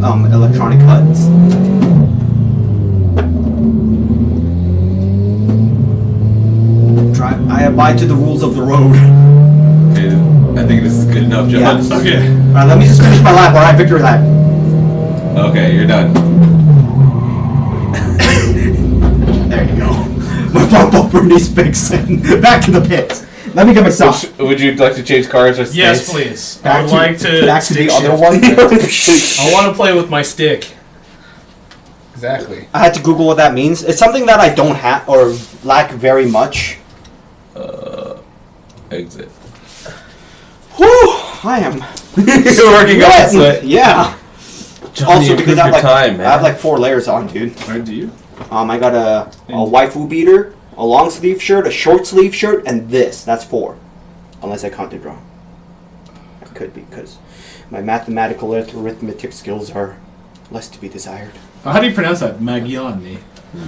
Electronic HUDs. I abide to the rules of the road. Okay, I think this is good enough, John. Yeah. Okay. Alright, let me just finish my lap. Alright, victory lap. Okay, you're done. There you go. My bumper needs fixing. Back to the pit. Let me get my stuff. Would you like to change cars or states? Yes, please. I Back would to, like to. back to the stick other shift. one. I want to play with my stick. Exactly. I had to Google what that means. It's something that I don't have or lack very much. Exit. Whew! I am. You're working up a sweat. Yeah. Johnny, Also, because I have improve like your time, man. I have like 4 layers on, dude. Alright, do you? I got a waifu beater, a long sleeve shirt, a short sleeve shirt, and this. That's 4. Unless I counted wrong. I could be, because my mathematical arithmetic skills are less to be desired. How do you pronounce that? Magiani.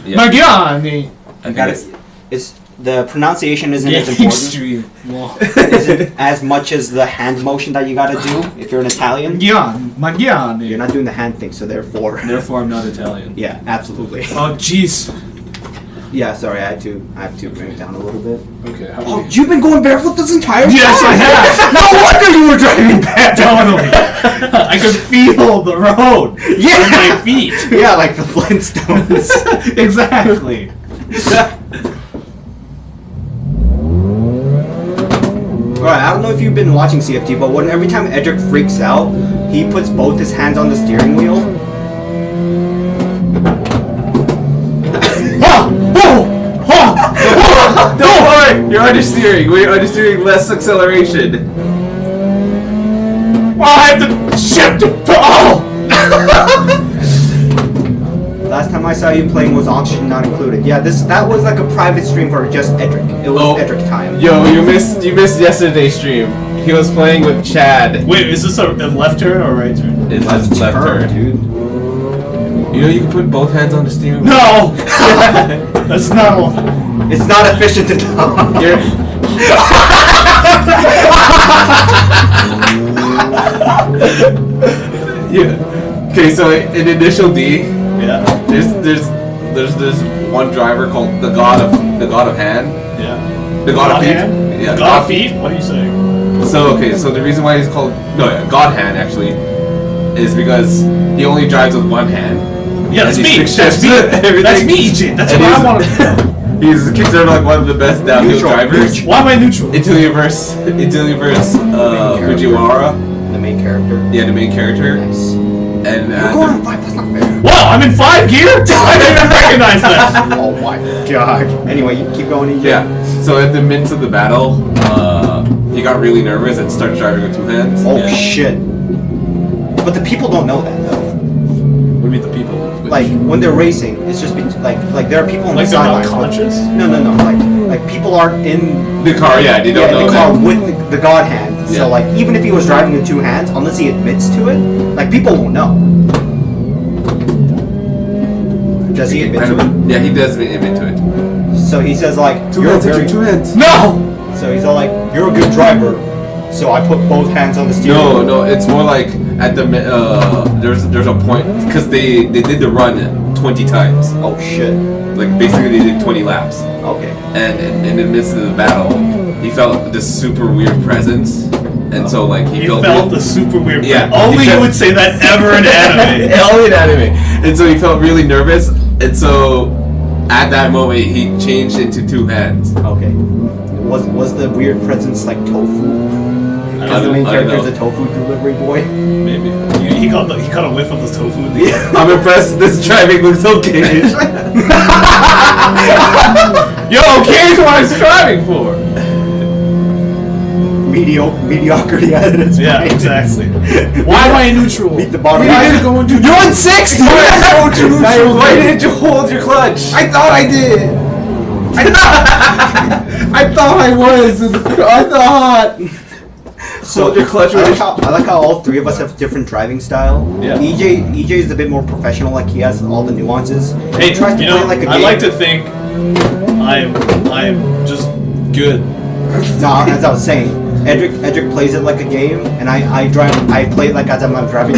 Yeah. Magiani. I You gotta, think it's the pronunciation isn't as Yeah, important. extreme. Well. Isn't as much as the hand motion that you gotta do if you're an Italian. Magiani. You're not doing the hand thing, so therefore. Therefore, I'm not Italian. Yeah, absolutely. Oh, jeez. Yeah, sorry, I have to bring it down a little bit. Okay. Oh, you've been going barefoot this entire time? Yes, I have. No wonder you were driving barefoot. Totally. I could feel the road Yeah. with my feet. Yeah, like the Flintstones. Exactly. Alright, I don't know if you've been watching CFT, but every time Edric freaks out, he puts both his hands on the steering wheel. Don't worry, you're understeering. We're understeering less acceleration. Oh, I have to shift it. Oh! Last time I saw you playing was oxygen not included. Yeah, that was like a private stream for just Edric. It was Edric time. Yo, you missed yesterday's stream. He was playing with Chad. Wait, is this a left turn or a right turn? It's left turn. Dude. You know you can put both hands on the steering wheel. No! That's not. It's not efficient enough. Yeah. Okay, so in Initial D, Yeah. there's one driver called the God of Hand. Yeah. The God of Feet. Hand? Yeah. God of Feet? What are you saying? So the reason why he's called God Hand actually is because he only drives with one hand. Yeah, that's And he me. stick That's shifts me. everything. That's me, Jin. That's And what I he's- want to know. He's considered like one of the best downhill Neutral. drivers Why am I neutral? until you verse Fujiwara. The main character. Yeah, the main character. Nice. And We're going on 5, that's not fair. Wow, I'm in 5 gear? I didn't even recognize that. Oh my god. Anyway, you keep going. EJ. yeah, so at the midst of the battle, he got really nervous and started driving with 2 hands. Oh Yeah. shit. But the people don't know that though. What do you mean the people? Like when they're racing, it's just like there are people on Like the they're not sidelines. conscious? No. Like people aren't in The car, yeah, they don't know the car that. with the God hand. Yeah. So like even if he was driving with 2 hands, unless he admits to it, like people won't know. Does he admit to it? Yeah, he does admit to it. So he says like Two hands. No! So he's all like, you're a good driver. So I put both hands on the steering wheel. No, it's more like at the there's a point because they did the run 20 times. Oh shit. Like basically they did 20 laps. Okay. And in the midst of the battle, he felt this super weird presence, and so like he You felt felt the super weird. Yeah. Only He you felt- would say that ever in anime. only in anime, and so he felt really nervous, and so at that moment he changed into 2 hands. Okay. Was the weird presence like tofu? Because the main I don't character is know. a tofu delivery boy. Maybe. He caught a whiff of this tofu. I'm impressed. This driving looks okay. Yo, okay is what I was striving for. Mediocrity at its Yeah, finest. exactly. Why am I in neutral? Meet the bottom Why line. did it go into You're in 6th! Why didn't you hold your clutch? I thought I did! I thought I was. I thought. So Hold your clutch. I like how all three of us have different driving style. Yeah. EJ is a bit more professional, like he has all the nuances. Hey, He tries to you play know, it like a game. I like to think I'm just good. No, as I was saying, Edric plays it like a game, and I play it like as I'm driving.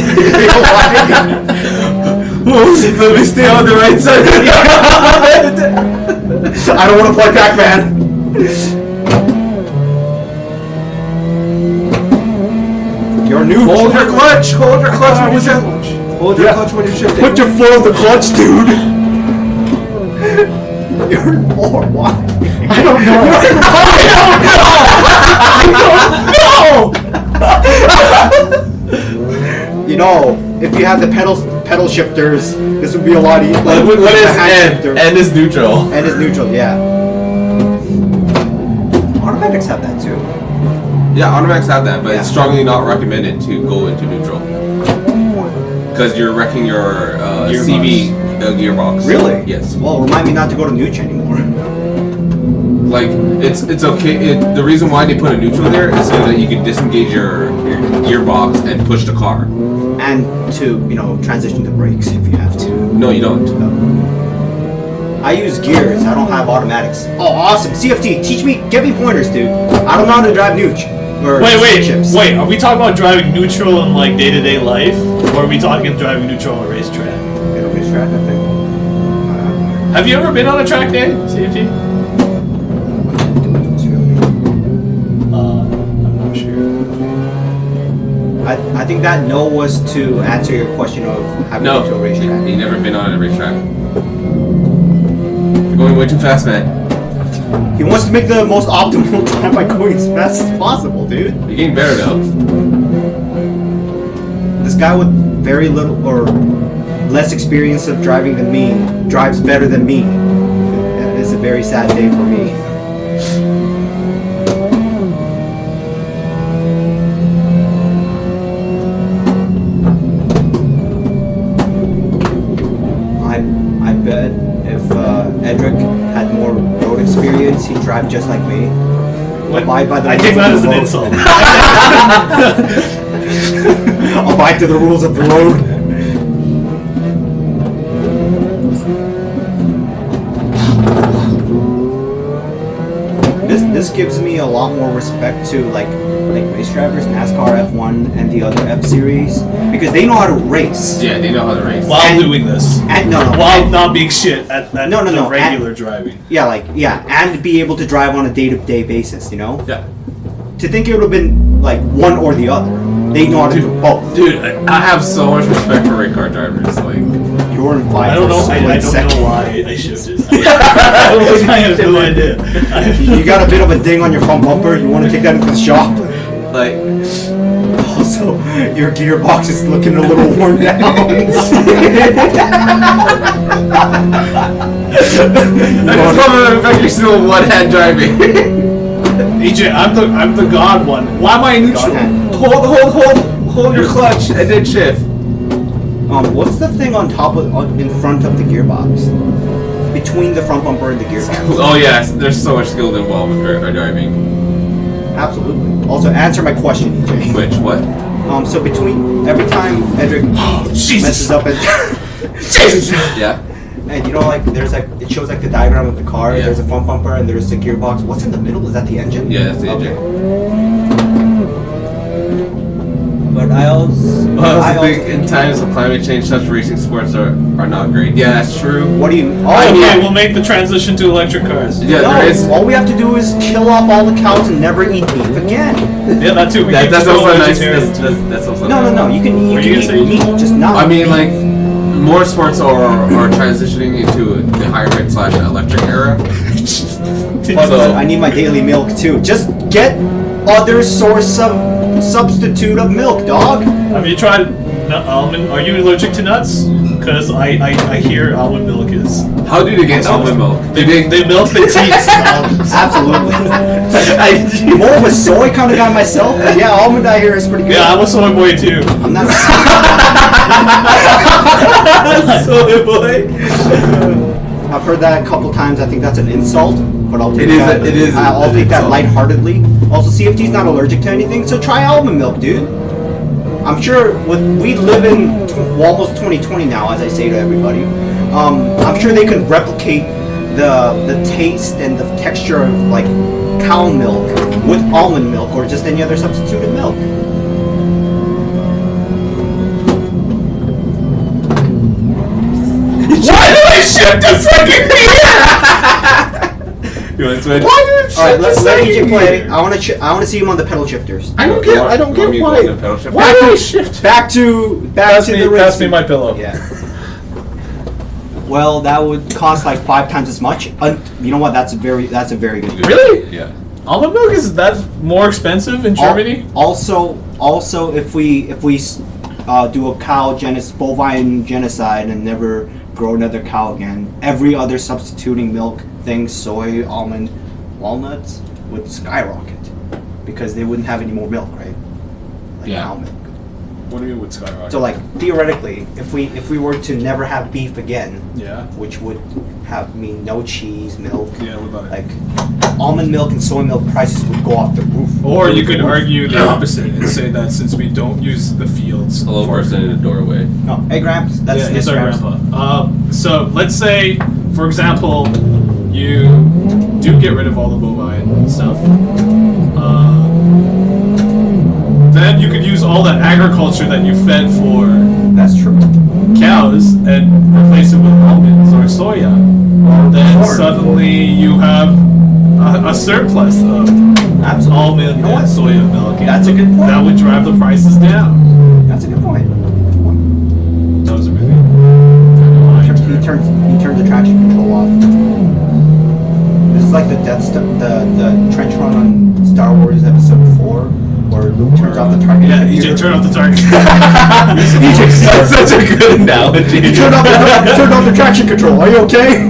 Let me stay on the right side. I don't want to play Pac-Man. You're new. Hold your clutch. Hold your clutch when you shift. Hold your clutch when you're shifting. Put your foot on the clutch, dude. You're more. Why? I don't know. You know, if you had the pedal shifters, this would be a lot easier. What is N? N is neutral. N is neutral, yeah. Automatics have that too. Yeah, automatics have that, but Yeah. it's strongly not recommended to go into neutral because you're wrecking your CV gearbox. Really? Yes. Well, remind me not to go to Nooch anymore. Like it's okay. The reason why they put a neutral there is so that you can disengage your gearbox and push the car. And to, transition to brakes if you have to. No, you don't. I use gears, I don't have automatics. Oh, awesome. CFT, get me pointers, dude. I don't know how to drive Nooch. Or ships. Wait, are we talking about driving neutral in like day-to-day life? Or are we talking driving neutral on a racetrack? It'll be track, I think. Have you ever been on a track day, CFT? I'm not sure. I think that no was to answer your question of having been to a racetrack. You never been on a racetrack. You're going way too fast, man. He wants to make the most optimal time by going as fast as possible, dude. You're getting better though. This guy with very little or less experience of driving than me drives better than me. That is a very sad day for me. I bet if Edric had more road experience, he'd drive just like me. Abide by the I take rules that of as the an road. insult. Abide to the rules of the road. This gives me a lot more respect to like race drivers, NASCAR, F1, and the other F series because they know how to race. Yeah, they know how to race. While doing this. While not being shit at No. regular driving. And be able to drive on a day-to-day basis, Yeah. To think it would have been like one or the other. They know how to do both. Dude, I have so much respect for race car drivers. Like, You're in five. I don't know. I don't know why I shifted. I have no idea. You got a bit of a ding on your front bumper. You want to take that into the shop. like, Also, your gearbox is looking a little worn down. I just love the fact you're still one-hand driving. EJ, I'm the god one. Why am I in neutral? God hand. Hold your clutch and then shift. What's the thing on top of, in front of the gearbox? Between the front bumper and the gearbox. Oh yes, there's so much skill involved with driving. Absolutely. Also, answer my question, EJ. Which, what? So between every time Edric messes up and Jesus! Yeah. and there's it shows the diagram of the car. Yeah. There's a front bumper and there's a gearbox. What's in the middle? Is that the engine? Yeah, that's the engine. But I think in times of climate change, such racing sports are not great. Yeah, that's true. What do you? Okay, we'll make the transition to electric cars. Yeah, No, there is. all we have to do is kill off all the cows and never eat beef again. Yeah, that too. That's also nice. That's also No, nice. no. You can Were you eat gonna say meat, just not. I mean, beef. like, more sports are transitioning into the hybrid / electric era. But So- I need my daily milk too. Just get other source of substitute of milk, dog. Have you tried almond? Are you allergic to nuts? Because I hear almond milk is. How do they get almond milk? They milk the teats in almonds. Absolutely. I'm more of a soy kind of guy myself. But yeah, almond I hear is pretty good. Yeah, I'm a soy boy too. I'm not. Soy boy. I've heard that a couple times. I think that's an insult, but I'll take It is that. I'll take that insult. lightheartedly. Also, CFT's not allergic to anything, so try almond milk, dude. I'm sure we live in almost 2020 now, as I say to everybody. I'm sure they can replicate the taste and the texture of like cow milk with almond milk or just any other substituted milk. Why did I shift a second You want to switch? All right, let EJ play. I want to see him on the pedal shifters. I don't get why. Why do I shift? Back to Pass the me racing. my pillow. Yeah. Well, that would cost like 5 times as much. You know what? That's a very good. Really? Yeah. Almond milk is that more expensive in Germany? Also, if we do a bovine genocide and never grow another cow again, every other substituting milk thing, soy, almond, walnuts, would skyrocket because they wouldn't have any more milk, right? Like cow milk. What do you mean with skyrocket? So, like theoretically, if we were to never have beef again, Yeah. which would mean no cheese, milk, Yeah, what about it? like almond milk and soy milk prices would go off the roof. Or you could argue the opposite and say that since we don't use the fields. Hello, person in the doorway. No, hey Gramps, that's Yeah, he's our Gramps. grandpa. So let's say, for example, you do get rid of all the bovine stuff. Then you could use all that agriculture that you fed for That's true. cows and replace it with almonds or soya. Then corn. suddenly you have a surplus of Absolutely. almond You know what? and soya milk. And That's a good point. That would drive the prices down. That's a good point. That was a really He turned the traction control off. This is like the the trench run on Star Wars Episode 4, where Luke turns off the target. Yeah, computer. EJ, turn off the target. That's such a good analogy. He turned off the traction control. Are you okay?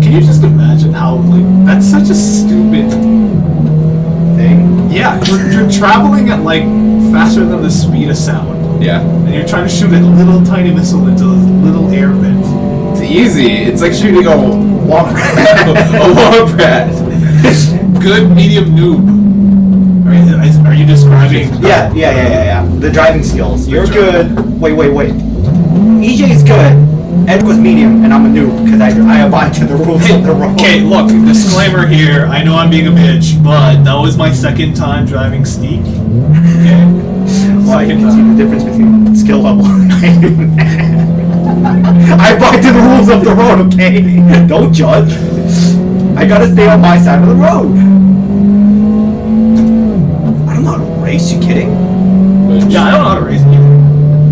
Can you just imagine how, like, that's such a stupid Thing. Yeah, you're traveling at, like, faster than the speed of sound. Yeah. And you're trying to shoot a little tiny missile into this little air vent. It's easy. It's like shooting a womp rat. A womp rat. Good medium noob. Are you describing... Yeah. The driving skills. You're good. Wait. EJ's good. Ed was medium, and I'm a noob because I abide to the rules of the road. Okay, look, disclaimer here. I know I'm being a bitch, but that was my second time driving Steak. Okay? Well, you can see the difference between skill level. I abide to the rules of the road, okay? Don't judge. I gotta stay on my side of the road. I don't know how to race, you kidding? Yeah, I don't know how to race either.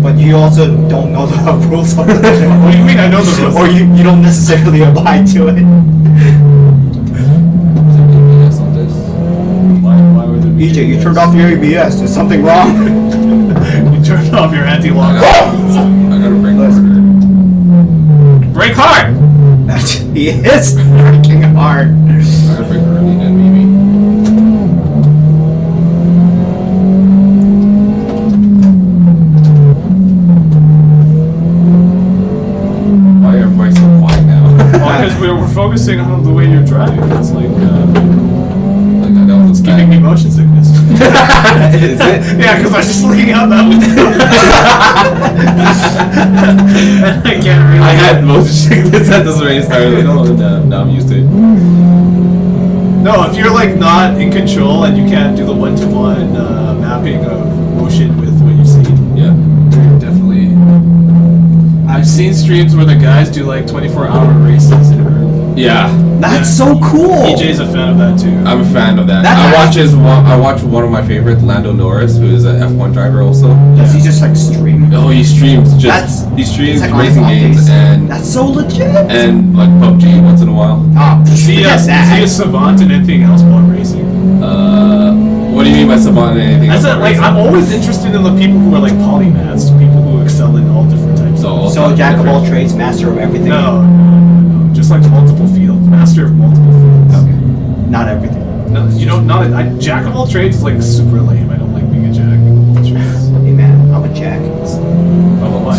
But you also don't know the rules of the road. What do you mean I know the rules? Or you don't necessarily abide to it. Why would there be EJ, you turned off your ABS. Is something wrong? You turned off your anti-lock. I gotta break harder. Brake hard! He is freaking hard. I gotta break early then, maybe. Why are everybody so quiet now? Because we're focusing on the way you're driving. It's like, Like, I know it's giving me motion sickness. Is it? Yeah, because I'm just looking out that window. I can't really... I had motion sickness at this race started. Like, oh, now I'm used to it. No, if you're like not in control and you can't do the one-to-one mapping of motion with what you see, Yeah. you're definitely... I've seen streams where the guys do like 24-hour races in a room. Yeah. That's so cool. EJ's a fan of that too. I'm a fan of that. That's I actually- watch one of my favorites, Lando Norris, who is an F1 driver also. Does he just like stream? Oh, he streams he It's streams like on racing his off games days. and That's so legit. like PUBG once in a while. Is he a that. savant in anything else but racing? What do you mean by savant and anything? I else said, about like, racing? I'm always interested in the people who are like polymaths, people who excel in all different types of... So jack of all trades, master of everything. No. Just like multiple fields, master of multiple fields. Okay. Not everything. No, you don't. Jack of all trades is like super lame. I don't like being a jack of all trades. Hey man, I'm a jack. Oh, what?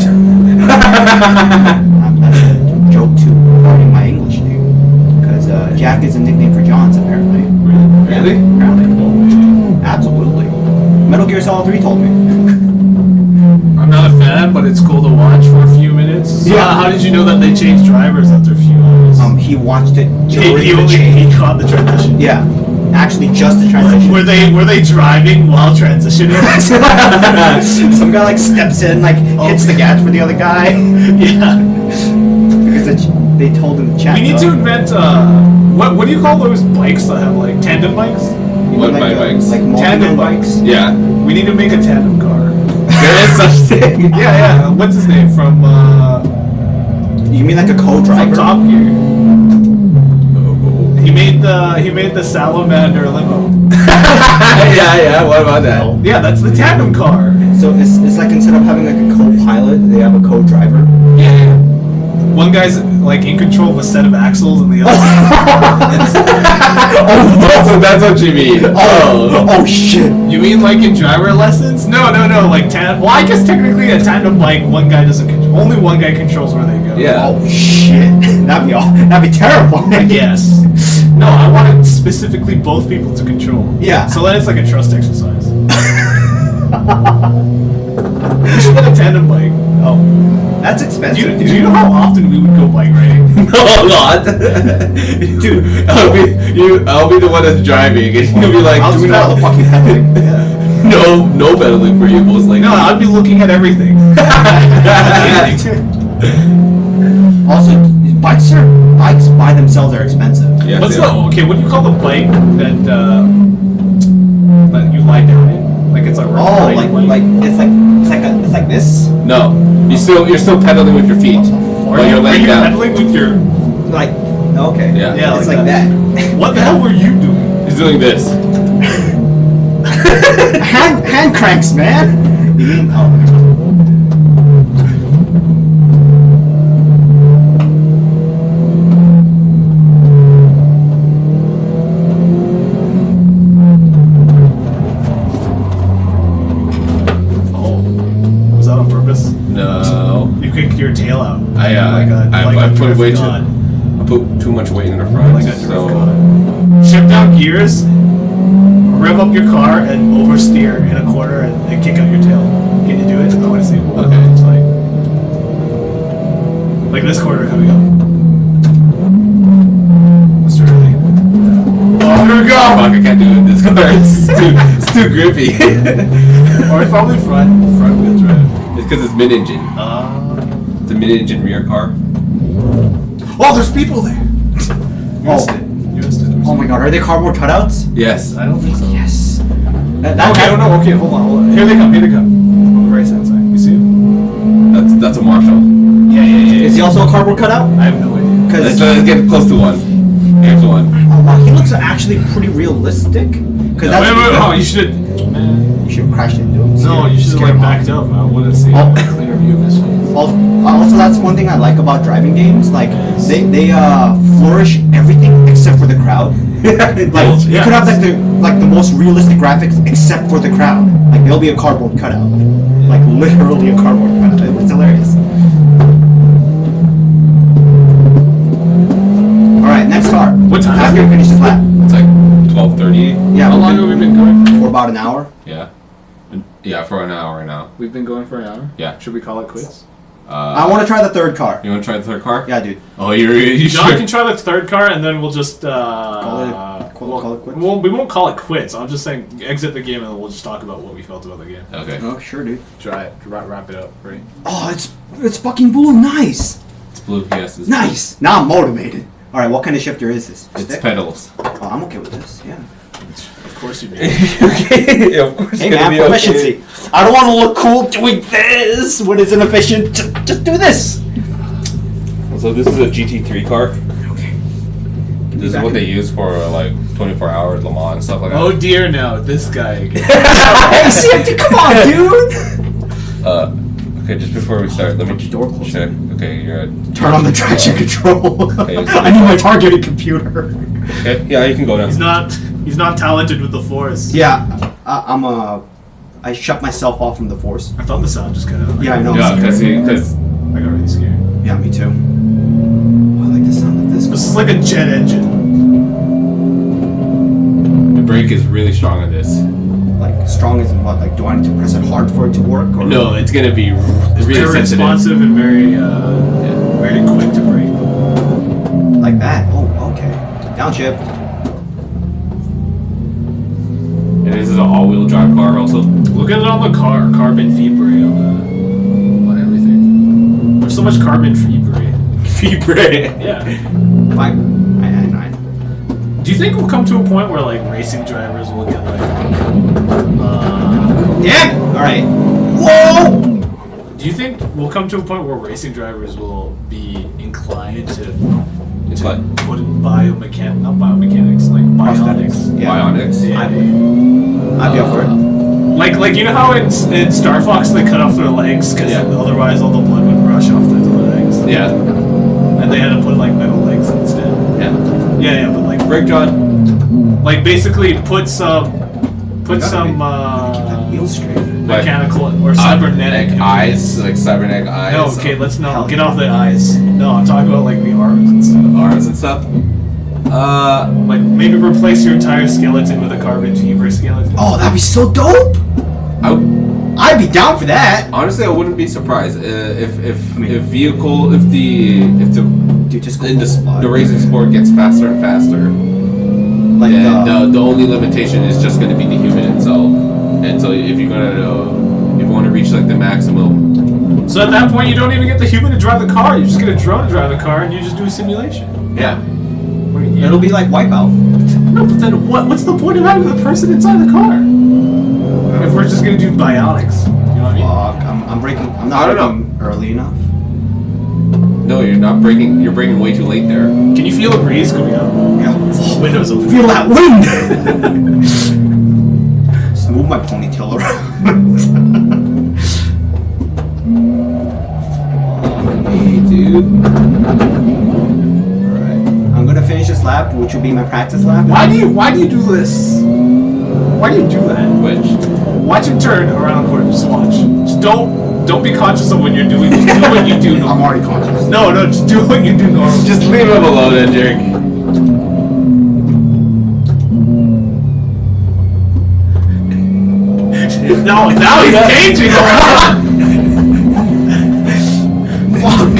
Joe to learning my English name. Because Jack is a nickname for Johns, apparently. Really? Apparently. Absolutely. Metal Gear Solid 3 told me. I'm not a fan, but it's cool to watch for a few minutes. So Yeah. How did you know that they changed drivers after a few hours? He watched it during He the only change. he caught the transition. Yeah. Actually, just the transition. Were they driving while transitioning? Some guy like steps in, like hits the gas for the other guy. Yeah. Because they told him to chat. We need to invent what do you call those bikes that have like tandem bikes? What bikes? Like Tandem bikes. Yeah. We need to make a tandem car. There is such thing. Yeah. What's his name from You mean like a from co-driver? Top Gear? He made the salamander limo. yeah. What about that? Yeah, that's the tandem car. So it's like instead of having like a co-pilot, they have a co-driver. Yeah. One guy's like in control of a set of axles, and the other. That's what you mean. Oh shit! You mean like in driver lessons? No. Like well, I guess technically a tandem bike, one guy doesn't control. Only one guy controls where they go. Yeah. Oh shit! That'd be terrible. I guess. No, I wanted specifically both people to control. Yeah. So then it's like a trust exercise. We should get a tandem bike. Oh, that's Do expensive. you know how often we would go bike riding? No, a lot. Dude, I'll be the one that's driving, and you'll be like, I'll just do follow the not. fucking pedaling. No pedaling for you, most likely. No, I'd be looking at everything. Also, bikes by themselves are expensive. Yeah, What's yeah. what do you call the bike that you lie down in? Like it's a Oh, riding bike? it's like this. No, you're still pedaling with your feet, Or while you're are laying you down. pedaling with your? Like okay. Yeah. Yeah, It's like like that. that. What the hell were you doing? He's doing this. hand cranks, man. You mean Was that on purpose? No, You kicked your tail out. I put drift way too. god. I put too much weight in the front. Like a drift so god. Shift down gears, rev up your car, and oversteer in a corner and kick out your tail. Can you do it? I want to see what Okay. it looks like this corner coming up. Let's try it. Oh, here we go! fuck, I can't do it. This car it's too grippy. Or it's probably front wheel drive. It's because it's mid-engine. It's a mid-engine rear car. Oh, there's people there. Oh. You missed it. Oh my god, are they cardboard cutouts? Yes. I don't think so. Yes. Okay, no, okay, hold on. Here they come. On the right hand side. You see him? That's a Marshall. Yeah. Is he also a cardboard cutout? I have no idea. Let's get close to one. Here's one. Oh wow, he looks actually pretty realistic. Cause that's Wait, oh, you should. you should have crashed into him. No, you should have Scare like him backed off. up. I want to see Oh. a clear view of his face. Also, that's one thing I like about driving games. Like they flourish everything except for the crowd. Like you could have like the most realistic graphics except for the crowd. Like there'll be a cardboard cutout, like literally a cardboard cutout. It's hilarious. All right, next car. What time? After you finish this lap. It's like 12:30. Yeah. How long have we been going? For about an hour. Yeah. Yeah, for an hour now. We've been going for an hour. Yeah. Should we call it quits? I want to try the third car. You want to try the third car? Yeah, dude. Oh, you John sure? can try the third car, and then we'll just Call it quits? we won't call it quits. I'm just saying exit the game, and then we'll just talk about what we felt about the game. Okay. Oh, sure, dude. Try it. Wrap it up, right? Oh, it's fucking blue. Nice. It's blue. Yes. It's Nice. Now I'm motivated. All right, what kind of shifter is this? Blue. It's Stick? pedals. Oh, I'm okay with this. Yeah. Of course you do. Okay. Yeah, of course. Hey it's gonna man, be okay. proficiency. I don't want to look cool doing this when it's inefficient. Just do this. So this is a GT3 car. Okay. This is what they use for like 24 hours Le Mans and stuff like that. Oh dear, now this guy again. Hey, CFT, come on, dude. Okay, just before we start, let me Door closed. check. Okay, you're at. Turn on the traction control. Okay, so- I need my targeting computer. Okay, yeah, you can go now. He's not talented with the force. Yeah, I shut myself off from the force. I thought the sound just kind of. Yeah, I know. Yeah, because I got really scared. Yeah, me too. It's like a jet engine. The brake is really strong on this. Like strong as in what? Like do I need to press it hard for it to work? Or No, it's gonna be really Very sensitive. responsive and very quick to brake. like that? Oh, okay. Downshift. And this is an all-wheel drive car also. Look at it on the car. Carbon fibre on everything. There's so much carbon fibre. Fibre. Yeah. Fine. I. Do you think we'll come to a point where like racing drivers will get like Damn! Alright. Whoa! do you think we'll come to a point where racing drivers will be inclined to What? put in not biomechanics, like bionics? Yeah. Bionics. Yeah. I'd be up for it. Like you know how in Star Fox they cut off their legs because Yeah. otherwise all the blood would rush off their legs, Yeah. and they had to put like metal legs instead. Yeah. Yeah, but like Brake John. like basically put some Keep that wheel straight. mechanical or cybernetic eyes, like cybernetic eyes. No, okay, let's Hell not get yeah. off the eyes. No, I'm talking about like the arms and stuff. Arms and stuff. Like maybe replace your entire skeleton with a carbon fiber skeleton. Oh, that'd be so dope! I'd be down for that! Honestly, I wouldn't be surprised if I mean- the Dude, just go in full the racing sport gets faster and faster. Like And the only limitation is just going to be the human itself. And so if you want to reach like the maximum, So at that point, you don't even get the human to drive the car. You just get a drone to drive the car, and you just do a simulation. yeah. it'll be like Wipeout. No, but then what's the point of having the person inside the car? If we're just gonna do bionics, you know what I mean? Fuck, I'm breaking. I'm I not don't know. breaking early enough. No, you're not breaking. You're breaking way too late there. Can you feel a breeze coming up? Yeah. Windows open. Feel that wind! Just move my ponytail around. Hey, dude. Alright. I'm gonna finish this lap, which will be my practice lap. Why do you do this? Why do you do that? Which? Watch him turn around the corner. Just watch. Just don't be conscious of what you're doing. Just do what you do I'm normally. already conscious. No, just do what you do normally. Just leave him alone, Hendrik. now he's changing around. Fuck!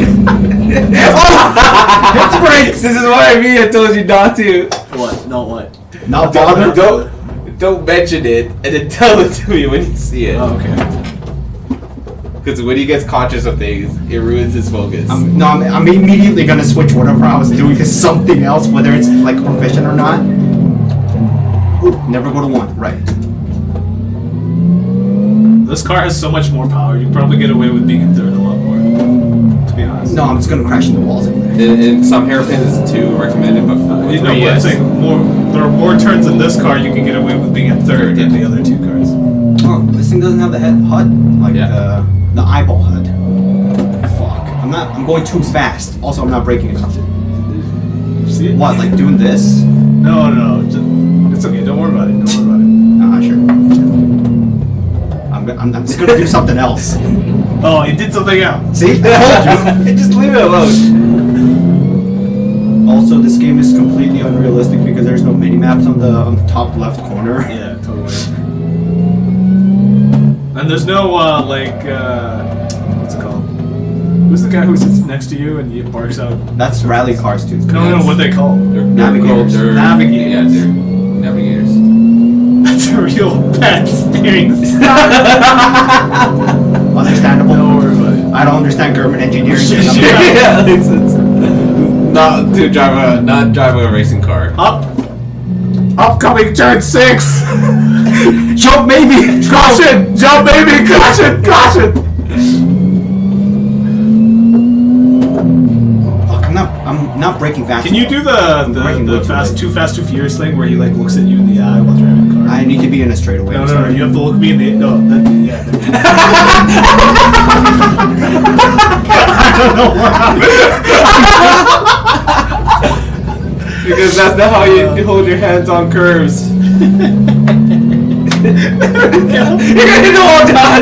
Hit brakes. This is what I mean. I told you not to. What? No, what? Not bother? Don't mention it, and then tell it to me when you see it. Oh, okay. Because when he gets conscious of things, it ruins his focus. I'm immediately gonna switch whatever I was doing to something else, whether it's like proficient or not. Ooh, never go to 1. Right. This car has so much more power. You can probably get away with being in third a lot more. To be honest. No, I'm just gonna crash into walls anyway. And some hairpins too recommended, but You know, but I'm saying there are more turns in this car. You can get away with being in third than the other two cars. Oh, this thing doesn't have the HUD, like Yeah. the eyeball HUD. Fuck. I'm going too fast. Also, I'm not braking enough. You see it? What, like doing this? No. It's okay. Don't worry about it. Don't worry about Sure. I'm just gonna do something else. it. Oh, he did something else. See? I told you. Just leave it alone. Also, this game is completely unrealistic because there's no mini maps on the top left corner. Yeah, totally. And there's no what's it called? Who's the guy who sits next to you and he barks out? That's rally cars too. No, what they call? Navigators. Navigators. Yeah, they're navigators. That's a real bad steering. Understandable. Don't worry about it. I don't understand government engineering. Yeah, it's not drive a racing car. Upcoming turn 6. Jump, maybe. Caution! Jump, baby! Caution! Fuck, I'm not braking fast. Can you do the too fast, too furious thing where he like looks at you in the eye while driving the car? I need to be in a straightaway. No, I'm no, sorry. you have to look me in the yeah. I don't know what Because that's not how you hold your hands on curves. You're gonna hit the wall, John!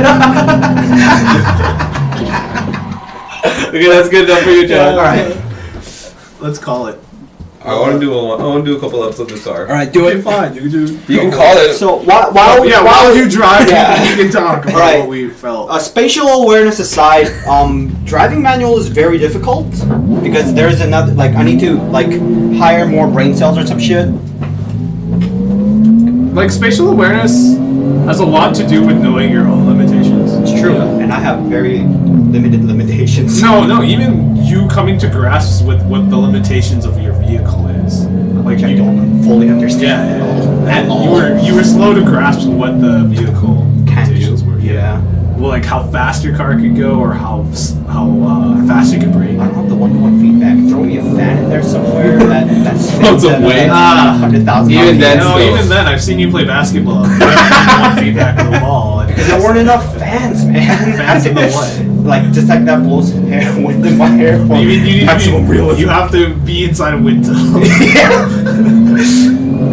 Okay, that's good enough for you, John. Alright. Let's call it. I want to do a couple episodes of Star. All right, do Okay, it. fine. You do. You can call it. So while you drive, Yeah. you can talk about Right. what we felt. Spatial awareness aside, driving manual is very difficult because there's another like I need to like hire more brain cells or some shit. Like spatial awareness has a lot to do with knowing your own limitations. It's true, and I have very limited limitations. No, even you coming to grasps with what the limitations of your vehicle is. Like I you don't fully understand. Yeah. At all. And you were slow to grasp what the vehicle Can limitations do. were. Yeah. Well, like how fast your car could go, or how fast you could brake. I don't have the one-to-one feedback. Throw me a fan in there somewhere that Floats spins at away. 100,000. Even then, No, still. even then, I've seen you play basketball. One feedback of the ball. And Because there weren't enough fans, man. Fans in the what? Like just like that blows hair, wind in my hair. For maximum realism. You have to be inside a wind tunnel. Yeah.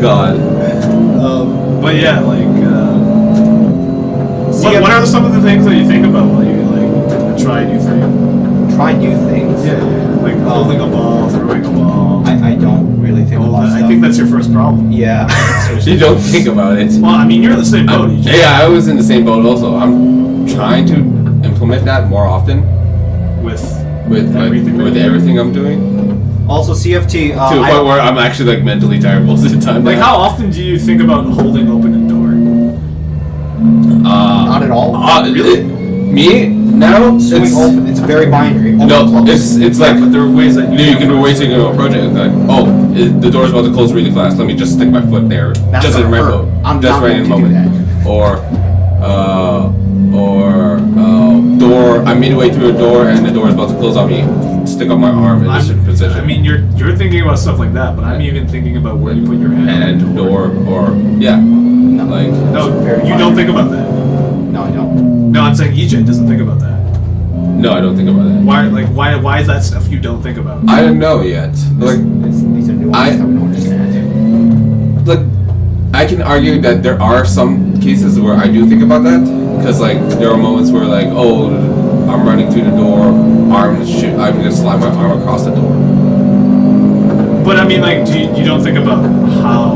God. But yeah, like, what are some of the things that you think about while you like try new things? Try new things. Yeah, like holding a ball, throwing a ball. I don't really think about stuff. I think that's your first problem. Yeah. You don't think about it. Well, I mean, you're in the same boat. Yeah, I was in the same boat also. I'm trying to implement that more often with everything I'm doing. Also, CFT. To the point where I'm actually like mentally tired most of the time. Like, how often do you think about holding open a door? Not at all. Really? Me now? Swing open. It's very binary. Open, No, close. it's like But there are ways that you can do ways to go a project. It's like, the door's about to close really fast. Let me just stick my foot there, That's just in gonna right hurt. moment, I'm just not right in the going to do moment. Door. I'm midway through a door and the door is about to close on me. Stick up my arm in a certain position. I mean, you're thinking about stuff like that, but I'm even thinking about where you put your hand. and door or yeah, No. like No, Very you don't binary. think about that. No, I don't. No, I'm saying EJ doesn't think about that. no, I don't think about that. Why is that stuff you don't think about? I don't know yet. Like These are nuances I- that we don't understand. like I can argue that there are some cases where I do think about that because like there are moments where like I'm running through the door, I'm gonna slide my arm across the door. But I mean, like, you don't think about how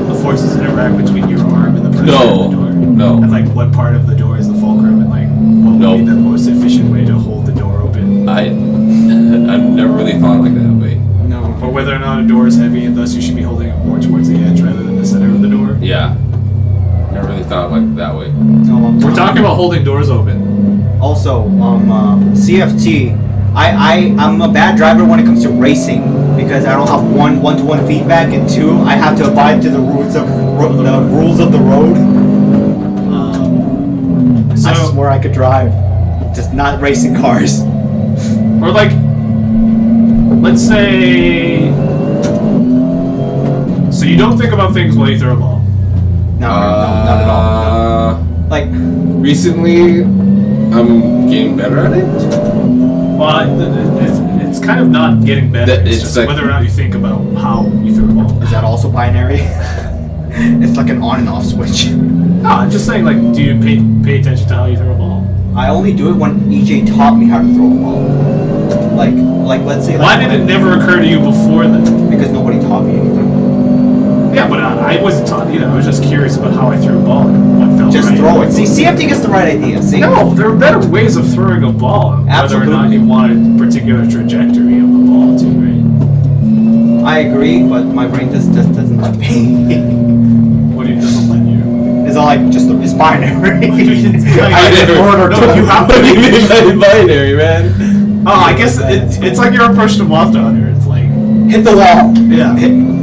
the forces interact between your arm and the pressure of the door? No. And like, what part of the door is the fulcrum, and like, what No. would be the most efficient way to hold the door open? I've never really thought like that way. No. Or whether or not a door is heavy, and thus you should be holding it more towards the edge rather than the center of the door. Yeah. Never really thought like that way. No, We're talking about holding doors open. Also, CFT. I'm a bad driver when it comes to racing because I don't have one-to-one feedback, and two, I have to abide to the rules of the road. So, That's where I could drive, just not racing cars. or like, let's say, so you don't think about things while you throw a ball. No, not at all. No. Like, Recently, I'm getting better at it. Well, it's kind of not getting better. That- It's it's just like- whether or not you think about how you throw a ball. is that also binary? It's like an on and off switch. No, I'm just saying, like, do you pay attention to how you throw a ball? I only do it when EJ taught me how to throw a ball. Like let's say. Why did it never occur to you before then? Because nobody taught me anything. Yeah, but I wasn't taught either. I was just curious about how I threw a ball and what felt Just right. throw it. See, CFT gets the right idea. See. No, there are better ways of throwing a ball. Whether Absolutely. or not you want a particular trajectory of the ball too, right? I agree, but my brain just doesn't let me. What do you doesn't let you? It's all like it's binary. I never- No, you have What do you mean to. by binary, man? Oh, I guess it's like your approach to Monster Hunter. It's like, Hit the wall. yeah.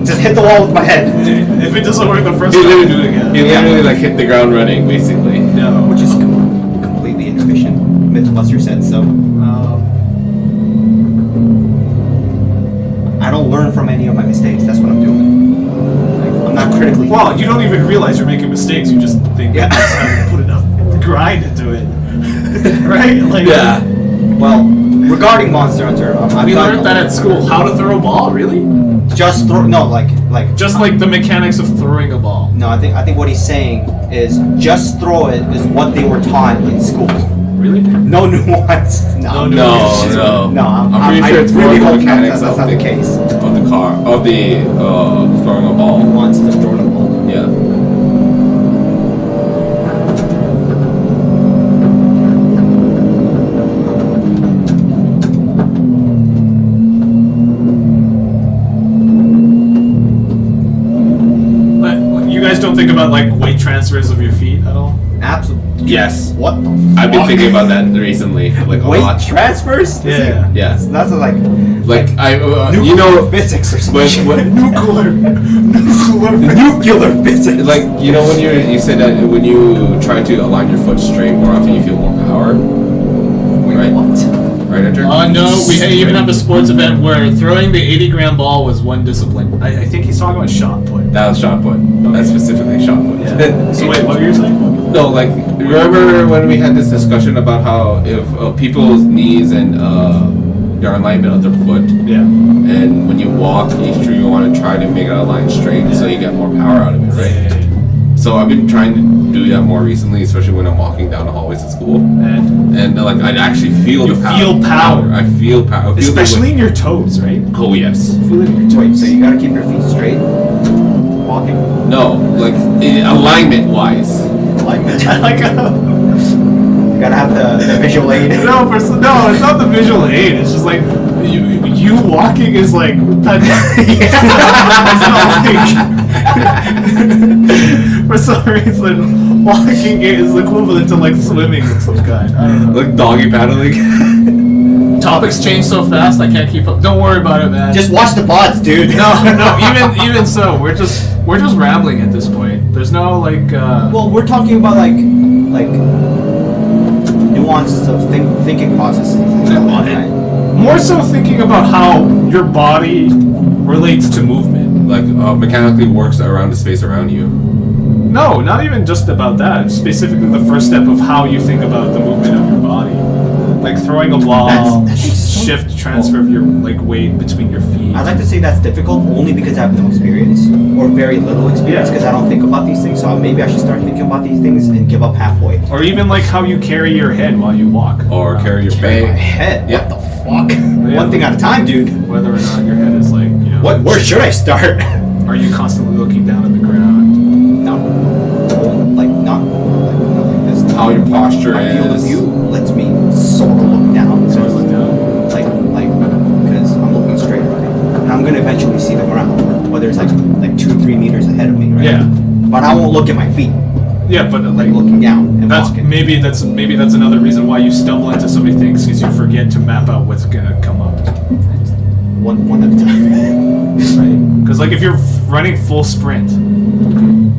Just hit the wall with my head. If it doesn't work the first He time, literally, do it again. he literally like hit the ground running, basically. No, Which is completely inefficient. Mythbuster said so. I don't learn from any of my mistakes. That's what I'm doing. Like, I'm not critically. well, you don't even realize you're making mistakes. You just think Yeah. you just haven't put enough grind into it, right? Like, Yeah. Well, regarding Monster Hunter, I've we gotten learned that at school. How to throw a ball, really? Just throw. No, like. Just like the mechanics of throwing a ball. No, I think what he's saying is just throw it is what they were taught in school. Really? No nuance. No. No No. No, I'm pretty sure it's really more the hope mechanics that's of not the case. of the car. of the throwing a ball. Wants to throw the ball. Yeah. But you guys don't think about like weight transfers of your feet at all? Absolutely. Yes. What the I've been fuck? thinking about that recently, like a Weight lot. transfers? Yeah. Yes. That's like Like I, nuclear you know, physics or when, something. when, Nuclear physics. like you know when you said that when you try to align your foot straight more often, you feel more power. Right. What? Right, Enter? No, we even have a sports event where throwing the 80-gram ball was one discipline. I think he's talking about shot put. That was shot put. That's specifically shot put. Yeah. So wait, what were you saying? No, like remember when we had this discussion about how if people's knees and their alignment of their foot, Yeah. and when you walk, you want to try to make it align straight so you get more power out of it, right? So I've been trying to do that more recently, especially when I'm walking down the hallways at school, and like I actually feel You the power. feel power. I feel power. I feel Especially in your toes, right? oh yes. Feel it in your Wait, toes. so you gotta keep your feet straight walking? No, like alignment wise. Alignment. like You gotta have the visual aid. no, it's not the visual aid. It's just like you walking is like for some reason walking is equivalent to like swimming of some kind. I don't know. Like doggy paddling. Topics change so fast I can't keep up. Don't worry about it, man. Just watch the VODs, dude. no, even so, we're just rambling at this point. There's no like Well, we're talking about like nuances of thinking processes. And so on, right? more so thinking about how your body relates to movement. Like mechanically works around the space around you. No, not even just about that. It's specifically the first step of how you think about the movement of your body. Like throwing a ball, That's so shift transfer of your like weight between your feet. I'd like to say that's difficult only because I have no experience or very little experience because I don't think about these things. So maybe I should start thinking about these things and give up halfway. Or even like how you carry your head while you walk. Or carry your My bag. head. Yeah. What the fuck? Yeah. One thing at a time, dude. Whether or not your head is like, you know. Where should I start? Are you constantly looking down at the ground? No. Not like this. How your posture My field of is. view lets me sort of look down. Sort of look down. Like because I'm looking straight right, and I'm gonna eventually see the ground, whether it's like 2-3 meters ahead of me, right? Yeah. But I won't look at my feet, Yeah, but like looking down and that's walking. maybe that's another reason why you stumble into so many things because you forget to map out what's gonna come up. One at a time. Right? Because like if you're running full sprint,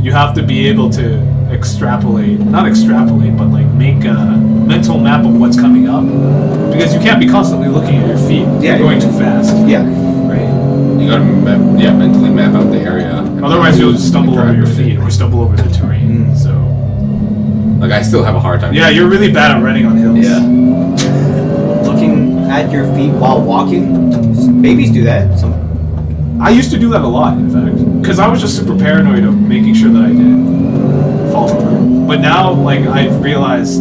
you have to be able to not extrapolate, but like make a mental map of what's coming up. Because you can't be constantly looking at your feet. Yeah, You're going too fast. Yeah. Right? You gotta mentally map out the area. Otherwise, you'll just stumble over your Interact with feet it. or stumble over the terrain. So Like I still have a hard time. yeah, you're really bad at running on hills. Yeah. Looking at your feet while walking. Some babies do that. Some. I used to do that a lot, in fact, because I was just super paranoid of making sure that I didn't fall over. But now, like, I've realized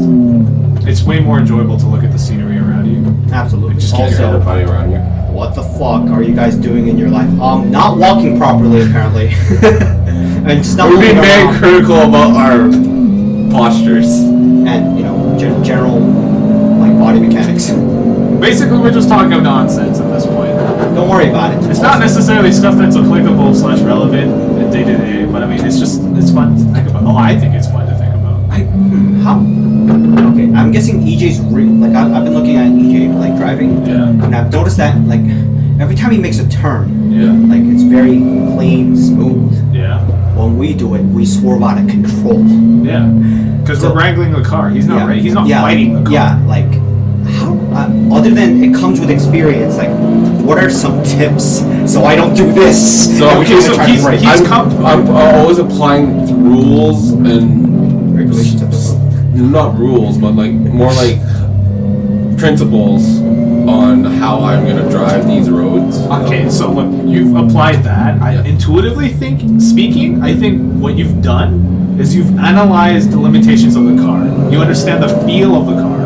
it's way more enjoyable to look at the scenery around you. Absolutely. Just keep your head Also, Everybody around you. what the fuck are you guys doing in your life? Not walking properly apparently. And We're stumbling being very around. critical about our postures. And general like body mechanics. Basically, we're just talking nonsense at this point. Don't worry about it. It's not necessarily stuff that's applicable / relevant in day to day, but I mean, it's fun to think about. Oh, I think it's fun to think about. How? Okay, I'm guessing EJ's like I've been looking at EJ like driving. Yeah. And I've noticed that like every time he makes a turn, Yeah. like it's very clean, smooth. Yeah. When we do it, we swerve out of control. Yeah. Because So- we're wrangling the car. He's not. He's not yeah, fighting the car. Yeah, like how? Other than it comes with experience, like what are some tips so I don't do this? So, every okay, time I so try to he's- brake? he's- I'm always applying rules and Regulations of the road. not rules, but like more like principles on how I'm gonna drive these roads. Okay, so look, you've applied that. Yeah. Intuitively speaking, I think what you've done is you've analyzed the limitations of the car. You understand the feel of the car,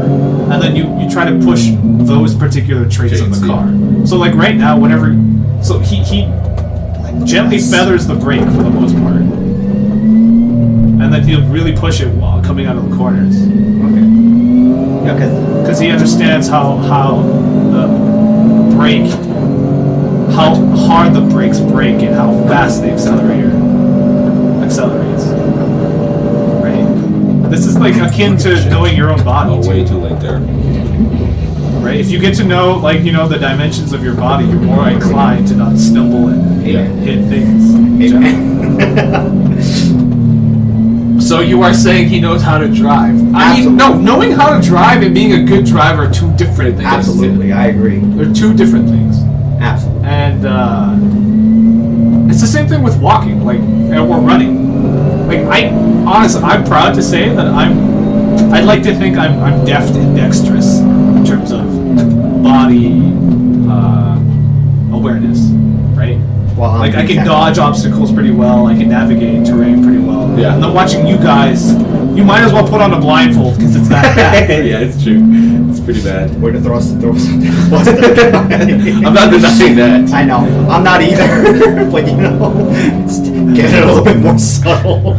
and then you try to push those particular traits of the Traits, car. So like right now, whenever So he Like, gently that's- feathers the brake for the most part, and then he'll really push it while coming out of the corners Okay. Yeah, because he understands how the brake, how hard the brakes brake, and how fast the accelerator accelerates. Right. This is like akin to knowing your own body. Oh, too. way too late there. Right? If you get to know, like, you know, the dimensions of your body, you're more inclined to not stumble and hit things. in general. So you are saying he knows how to drive? I mean, no, knowing how to drive and being a good driver are two different things. Absolutely, I agree. They're two different things. Absolutely. And it's the same thing with walking, like, or running. Like, I'm proud to say that I'd like to think I'm deft and dexterous in terms of body awareness, right? Well, Like, I can dodge obstacles pretty well, I can navigate terrain pretty well. Yeah. And then watching you guys, you might as well put on a blindfold because it's that bad. Yeah, it's true. It's pretty bad. Way to throw something. I'm not denying that. I know. I'm not either. But, you know, it's getting a little bit more subtle.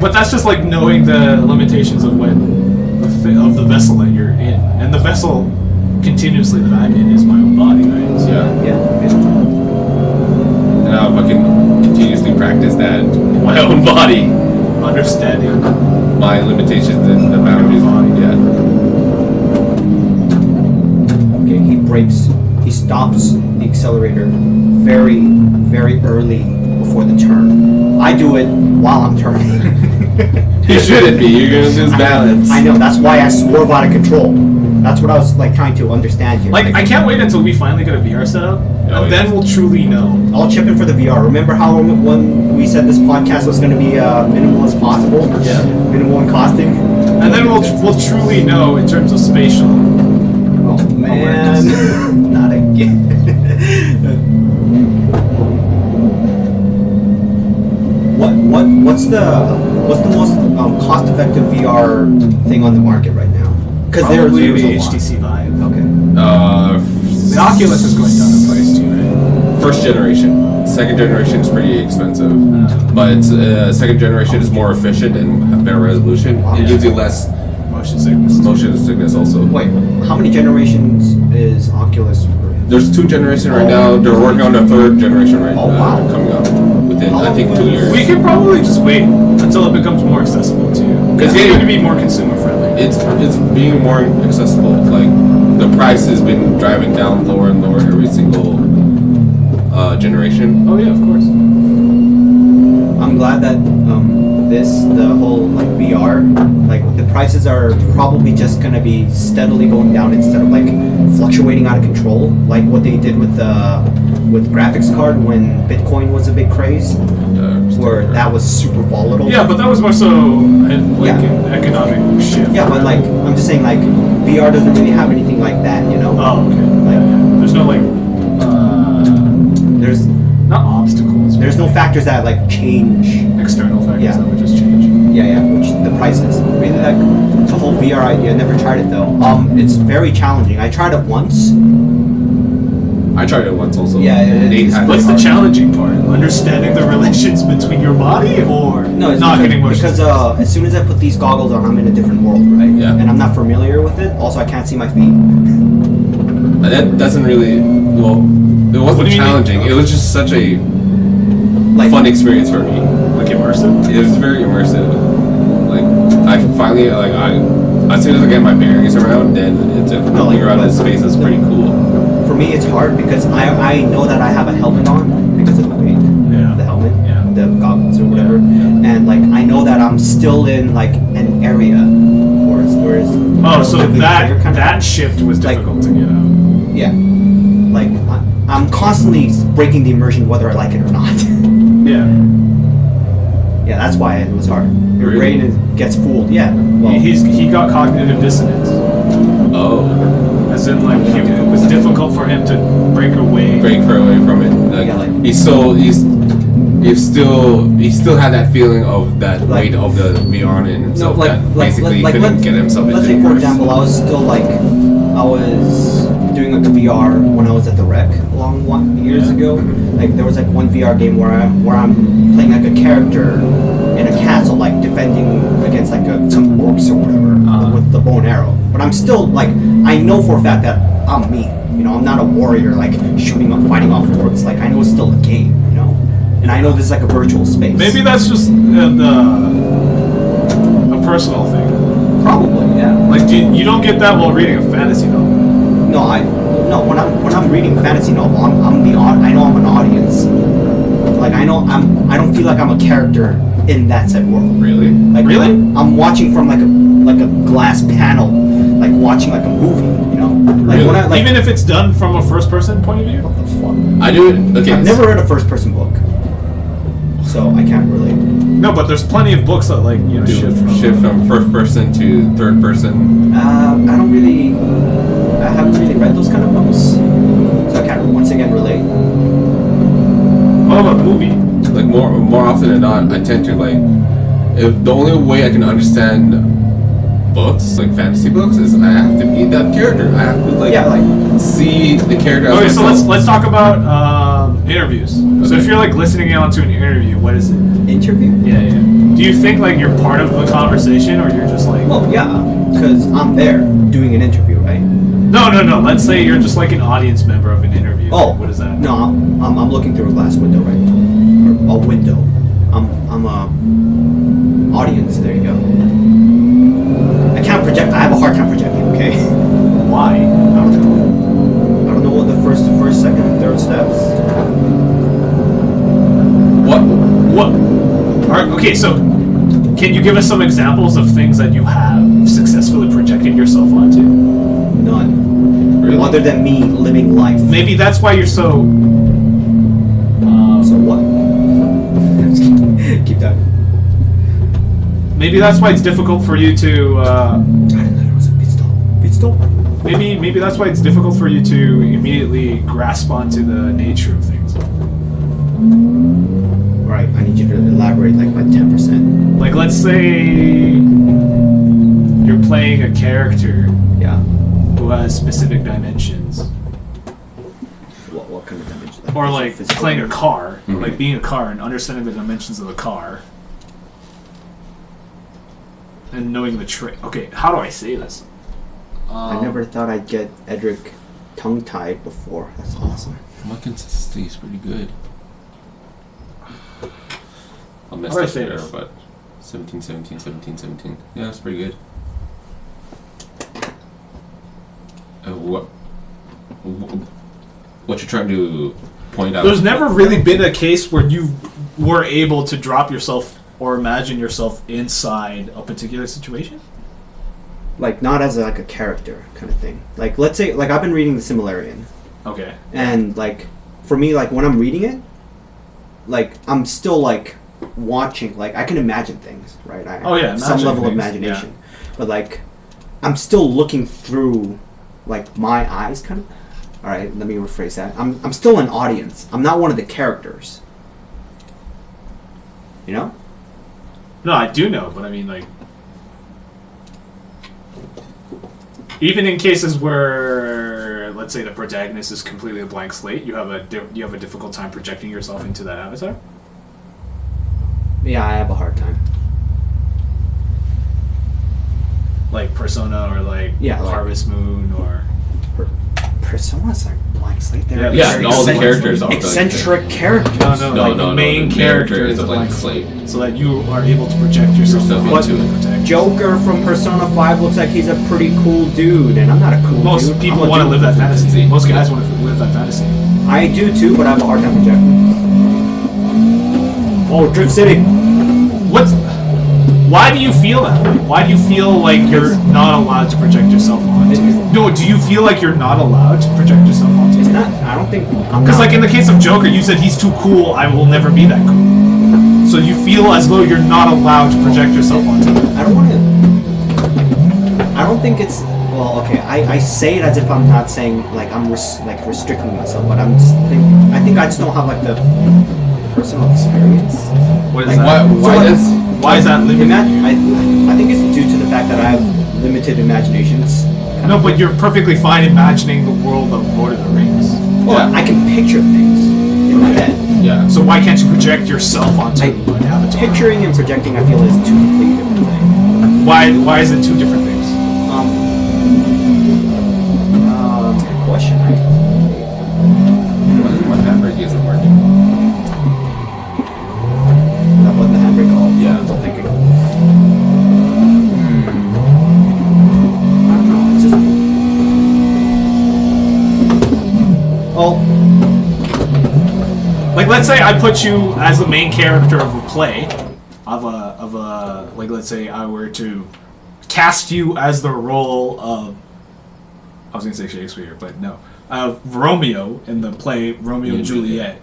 But that's just like knowing the limitations of of the vessel that you're in, and the vessel continuously that I'm in is my own body, right? So, Yeah. Yeah. And now if I can continuously practice that in my own body, understanding. my limitations and the boundaries. Yeah. Okay, he brakes. He stops the accelerator very, very early before the turn. I do it while I'm turning. You shouldn't be. You're gonna lose balance. I know. That's why I swerve out of control. That's what I was like trying to understand here. Like, I can't wait until we finally get a VR setup, and then we'll truly know. I'll chip in for the VR. Remember how when we said this podcast was going to be minimal as possible? Yeah. Minimal in costing. And then we'll truly know in terms of spatial. Oh man, not again. What's the most cost-effective VR thing on the market right now? Because there's Probably a the lot. HTC Vive. Okay. The Oculus is going down in price too, right? First generation. Second generation is pretty expensive. But second generation is more efficient and have better resolution. It gives you less Motion sickness. motion sickness also. Wait, how many generations is Oculus? There's 2 generations right now. They're working on the 3rd generation right Oh, wow. coming up within, How I think, long 2 is- years. We could probably just wait until it becomes more accessible to you. It's going to be more consumer friendly. It's being more accessible. Like, the price has been driving down lower and lower every single generation. Oh yeah, of course. I'm glad that the whole like VR, like the prices are probably just gonna be steadily going down instead of like fluctuating out of control, like what they did with graphics card when Bitcoin was a big craze, where that was super volatile. Yeah, but that was more so an Yeah. economic shift. Yeah, but like I'm just saying, like VR doesn't really have anything like that, you know. Oh, okay. Like There's no like there's not obstacles. there's no factors that like change. external factors Yeah. that would just change. Yeah, which the prices. Really, like the whole VR idea. I never tried it though. It's very challenging. I tried it once. I tried it once also. Yeah, Nate it's- had What's it the hard. challenging part? Understanding the relations between your body, or No, it's not because, getting motion because sickness? as soon as I put these goggles on, I'm in a different world, right? Yeah. And I'm not familiar with it. Also, I can't see my feet. That doesn't really. Well, it What wasn't do you mean? challenging. It was just such a Like fun experience for me. Like immersive? It was very immersive. Like I finally as soon as I get my bearings around, then it's No, like, around this space is pretty cool. for me, it's hard because I know that I have a helmet on because of the weight, Yeah. the helmet, Yeah. the goggles or whatever, Yeah. and like I know that I'm still in like an area, whereas Oh, so relatively that clear kind of- that shift was Like- difficult to get out. Yeah. Like, I'm constantly breaking the immersion whether I like it or not. Yeah. Yeah, that's why it was hard. Your Really? brain gets fooled. Yeah. Well, He got cognitive dissonance. Oh, As in, like, it was difficult for him to break away. break far away from it. Like, Yeah, like- he still had that feeling of that Like- weight of the VR in no, himself that basically couldn't get himself let's into say, for immerse. example, I was still like, I was doing like a VR when I was at the Rec years ago. Like there was like one VR game where I'm playing like a character in a castle, like defending against like some orcs or whatever with the bow and arrow. But I'm still like, I know for a fact that I'm me. You know, I'm not a warrior like fighting off orcs. Like I know it's still a game. You know, and I know this is like a virtual space. Maybe that's just a personal thing. Probably, yeah. Like you don't get that while reading a fantasy novel. No, when I'm reading fantasy novel, I know I'm an audience. Like I don't feel like I'm a character in that said world. Really? Like Really? I'm watching from like a glass panel, like watching like a movie. You know, like Really? when I like Even if it's done from a first person point of view? what the fuck. I do it. Okay. I've never read a first person book, so I can't relate. No, but there's plenty of books that like, you know, shift from first person to third person. I haven't really read those kind of books, so I can't once again relate. What about movie? Like more often than not, I tend to like. If the only way I can understand books, like fantasy books, is I have to be that character. I have to see the character. Okay, as so myself. let's talk about interviews. So if you're like listening out to an interview, what is it? Interview? Yeah. Do you think like you're part of the conversation, or you're just like? Well, yeah, because I'm there doing an interview, right? No. Let's say you're just like an audience member of an interview. Oh, What is that? No, I'm looking through a glass window, right? Or a window. I'm a audience. There you go. I can't project. I have a hard time projecting. Okay. Why? I don't know what the first, second, and third steps. What? Alright, okay, so can you give us some examples of things that you have successfully projected yourself onto? None. Really? Other than me living life. Maybe that's why you're so. So what? Keep that. Maybe that's why it's difficult for you to. I didn't know there was a pit stop. Maybe that's why it's difficult for you to immediately grasp onto the nature of things. Alright, I need you to elaborate like by 10%. Like, let's say you're playing a character Yeah. who has specific dimensions. What kind of damage? Or like physical playing a damage? car, Mhm. like being a car and understanding the dimensions of the car. And knowing the trick. Okay, how do I say this? I never thought I'd get Edric tongue-tied before. That's awesome. My consistency is pretty good. I messed Alright, up there, thanks. but 17, 17, 17, 17. Yeah, that's pretty good. What you're trying to point out? There's never really been a case where you were able to drop yourself or imagine yourself inside a particular situation? Like, not as like a character kind of thing. Like, let's say, like, I've been reading The Similarian. Okay. And, like, for me, like, when I'm reading it, like, I'm still, like, watching. Like, I can imagine things, right? Oh, yeah, some level of things, imagination. But, like, I'm still looking through, like, my eyes, kind of. All right, let me rephrase that. I'm still an audience. I'm not one of the characters. You know? No, I do know, but I mean, like, even in cases where, let's say, the protagonist is completely a blank slate, you have a difficult time projecting yourself into that avatar. Yeah, I have a hard time. Like Persona or like Yeah, like- Harvest Moon or Persona's like blank slate there. Yeah, all the characters are eccentric characters. No, the main character is a blank slate. so that you are able to project yourself Yourself onto into the it. protagonist. Joker from Persona 5 looks like he's a pretty cool dude, and I'm not a cool dude. Most people I'm a want to dude. live that fantasy. Most guys want to live that fantasy. I do too, but I have a hard time projecting. Oh, Drift City. Why do you feel that way? Why do you feel like you're not allowed to project yourself onto? No, do you feel like you're not allowed to project yourself onto? It's not. I don't think. Because like in the case of Joker, you said he's too cool. I will never be that cool. So you feel as though you're not allowed to project yourself onto. I don't want to. I don't think it's. Well, okay. I say it as if I'm not saying like I'm restricting myself, but I'm just I think I just don't have like the personal experience. What is Like, that? Why Why is that limited? I think it's due to the fact that I have limited imaginations, No, but you're perfectly fine imagining the world of Lord of the Rings. Well, I can picture things in my head. Yeah. So why can't you project yourself onto I- an avatar? Picturing and projecting, I feel, is two completely different things. Why is it two different things? Good question. Why isn't my handbrake isn't working? That wasn't the handbrake at all. Yeah. I'm still thinking. I don't know. It's just. Oh. Like, let's say I put you as the main character of a play, like, let's say I were to cast you as the role of, I was gonna say Shakespeare, but no, of Romeo in the play Romeo and Juliet.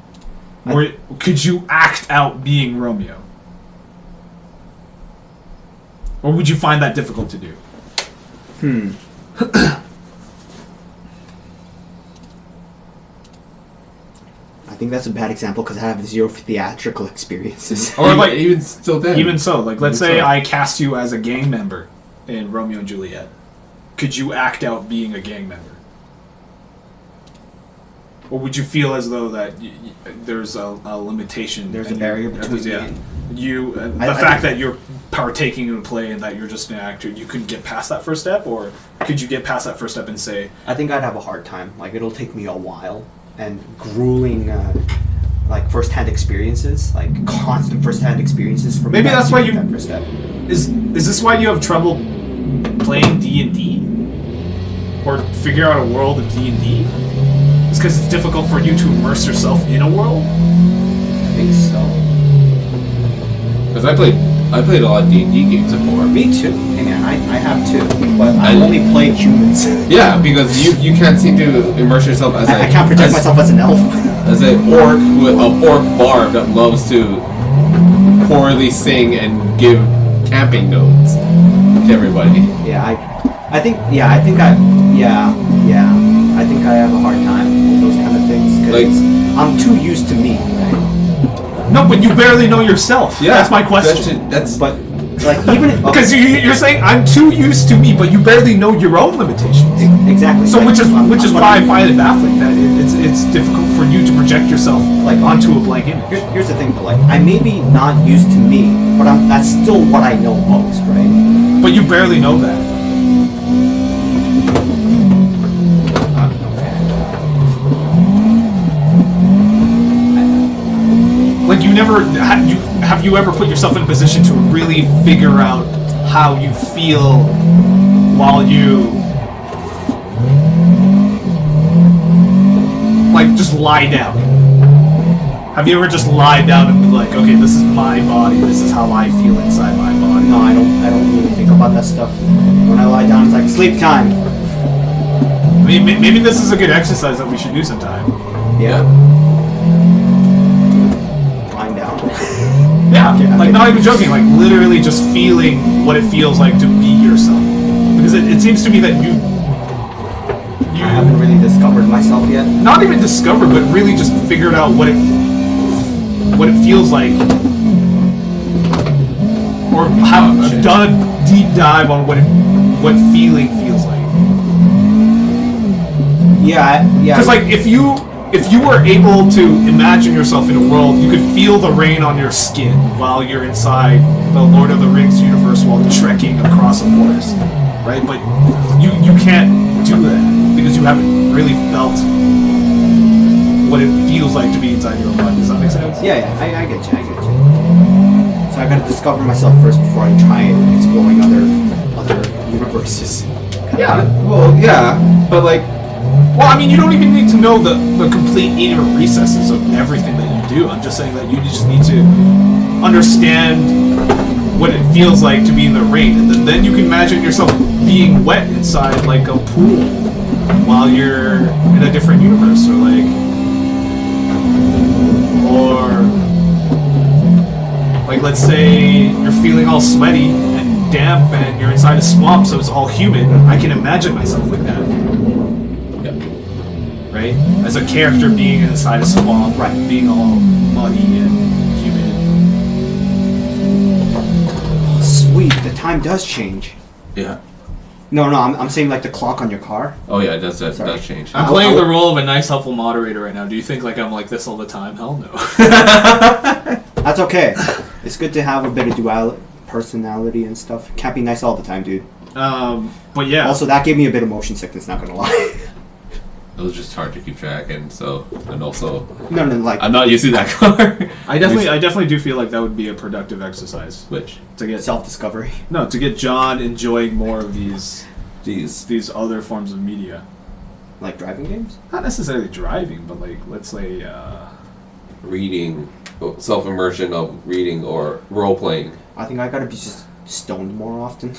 Could you act out being Romeo? Or would you find that difficult to do? I think that's a bad example because I have zero theatrical experiences. Or like even still then. Even so, like let's Even say so. I cast you as a gang member in Romeo and Juliet. Could you act out being a gang member? Or would you feel as though that there's a limitation? There's a and barrier between yeah, me you the I fact think- that you're partaking in a play and that you're just an actor, you couldn't get past that first step, or could you get past that first step and say, I think I'd have a hard time. Like, it'll take me a while and grueling, like, first-hand experiences, like constant first-hand experiences for me. Maybe to that's why take you- that first step. is this why you have trouble playing D&D? Or figure out a world of D&D? It's because it's difficult for you to immerse yourself in a world? I think so. Because I played a lot of D&D games before. Me too. Hey man, I have too, but I only play humans. Yeah, because you can't seem to immerse yourself as I can't project myself as an elf. as an orc with a orc bard that loves to poorly sing and give camping notes to everybody. Yeah, I think I have a hard time with those kind of things because I'm too used to me. Right? No, but you barely know yourself. Yeah, That's my question. That's But like even Because you're saying I'm too used to me, but you barely know your own limitations. exactly. So like, which is I'm why I find it baffling that it's difficult for you to project yourself Like, onto a blank image. Here's the thing, though. Like, I may be not used to me, but that's still what I know most, right? But you barely know that. Like you never have you ever put yourself in a position to really figure out how you feel while you like just lie down? Have you ever just lied down and been like, okay, this is my body, this is how I feel inside my body? No, I don't really think about that stuff. When I lie down, it's like sleep time. I mean, maybe this is a good exercise that we should do sometime. Yeah. Lying down. Yeah, like not even joking, like literally just feeling what it feels like to be yourself. Because it seems to me that you I haven't really discovered myself yet. not even discovered, but really just figured out what it feels like, or have done a deep dive on what feeling feels like. Yeah. Because like if you were able to imagine yourself in a world, you could feel the rain on your skin while you're inside the Lord of the Rings universe while trekking across a forest, right? But you can't do that because you haven't really felt what it feels like to be inside your own body. Does that make sense? Yeah, I get you. So I gotta discover myself first before I try exploring other universes. yeah. Well, yeah, but like. Well, I mean, you don't even need to know the complete inner recesses of everything that you do. I'm just saying that you just need to understand what it feels like to be in the rain, and then you can imagine yourself being wet inside like a pool while you're in a different universe, or like let's say you're feeling all sweaty and damp and you're inside a swamp, so it's all humid. I can imagine myself like that. Right? As a character being inside a swamp, Right. being all muddy and humid. Sweet, the time does change. Yeah. No, I'm saying like the clock on your car. Oh yeah, that does Sorry. change. I'm playing the role of a nice, helpful moderator right now. Do you think like I'm like this all the time? Hell no. That's okay. It's good to have a bit of personality and stuff. Can't be nice all the time, dude. But yeah. Also, that gave me a bit of motion sickness. Not gonna lie. It was just hard to keep track, and also No, like I'm not used to that car. I definitely do feel like that would be a productive exercise. Which To get self-discovery. to get John enjoying more of these these other forms of media. Like driving games. Not necessarily driving, but like let's say reading, self-immersion of reading or role playing. I think I gotta be just stoned more often.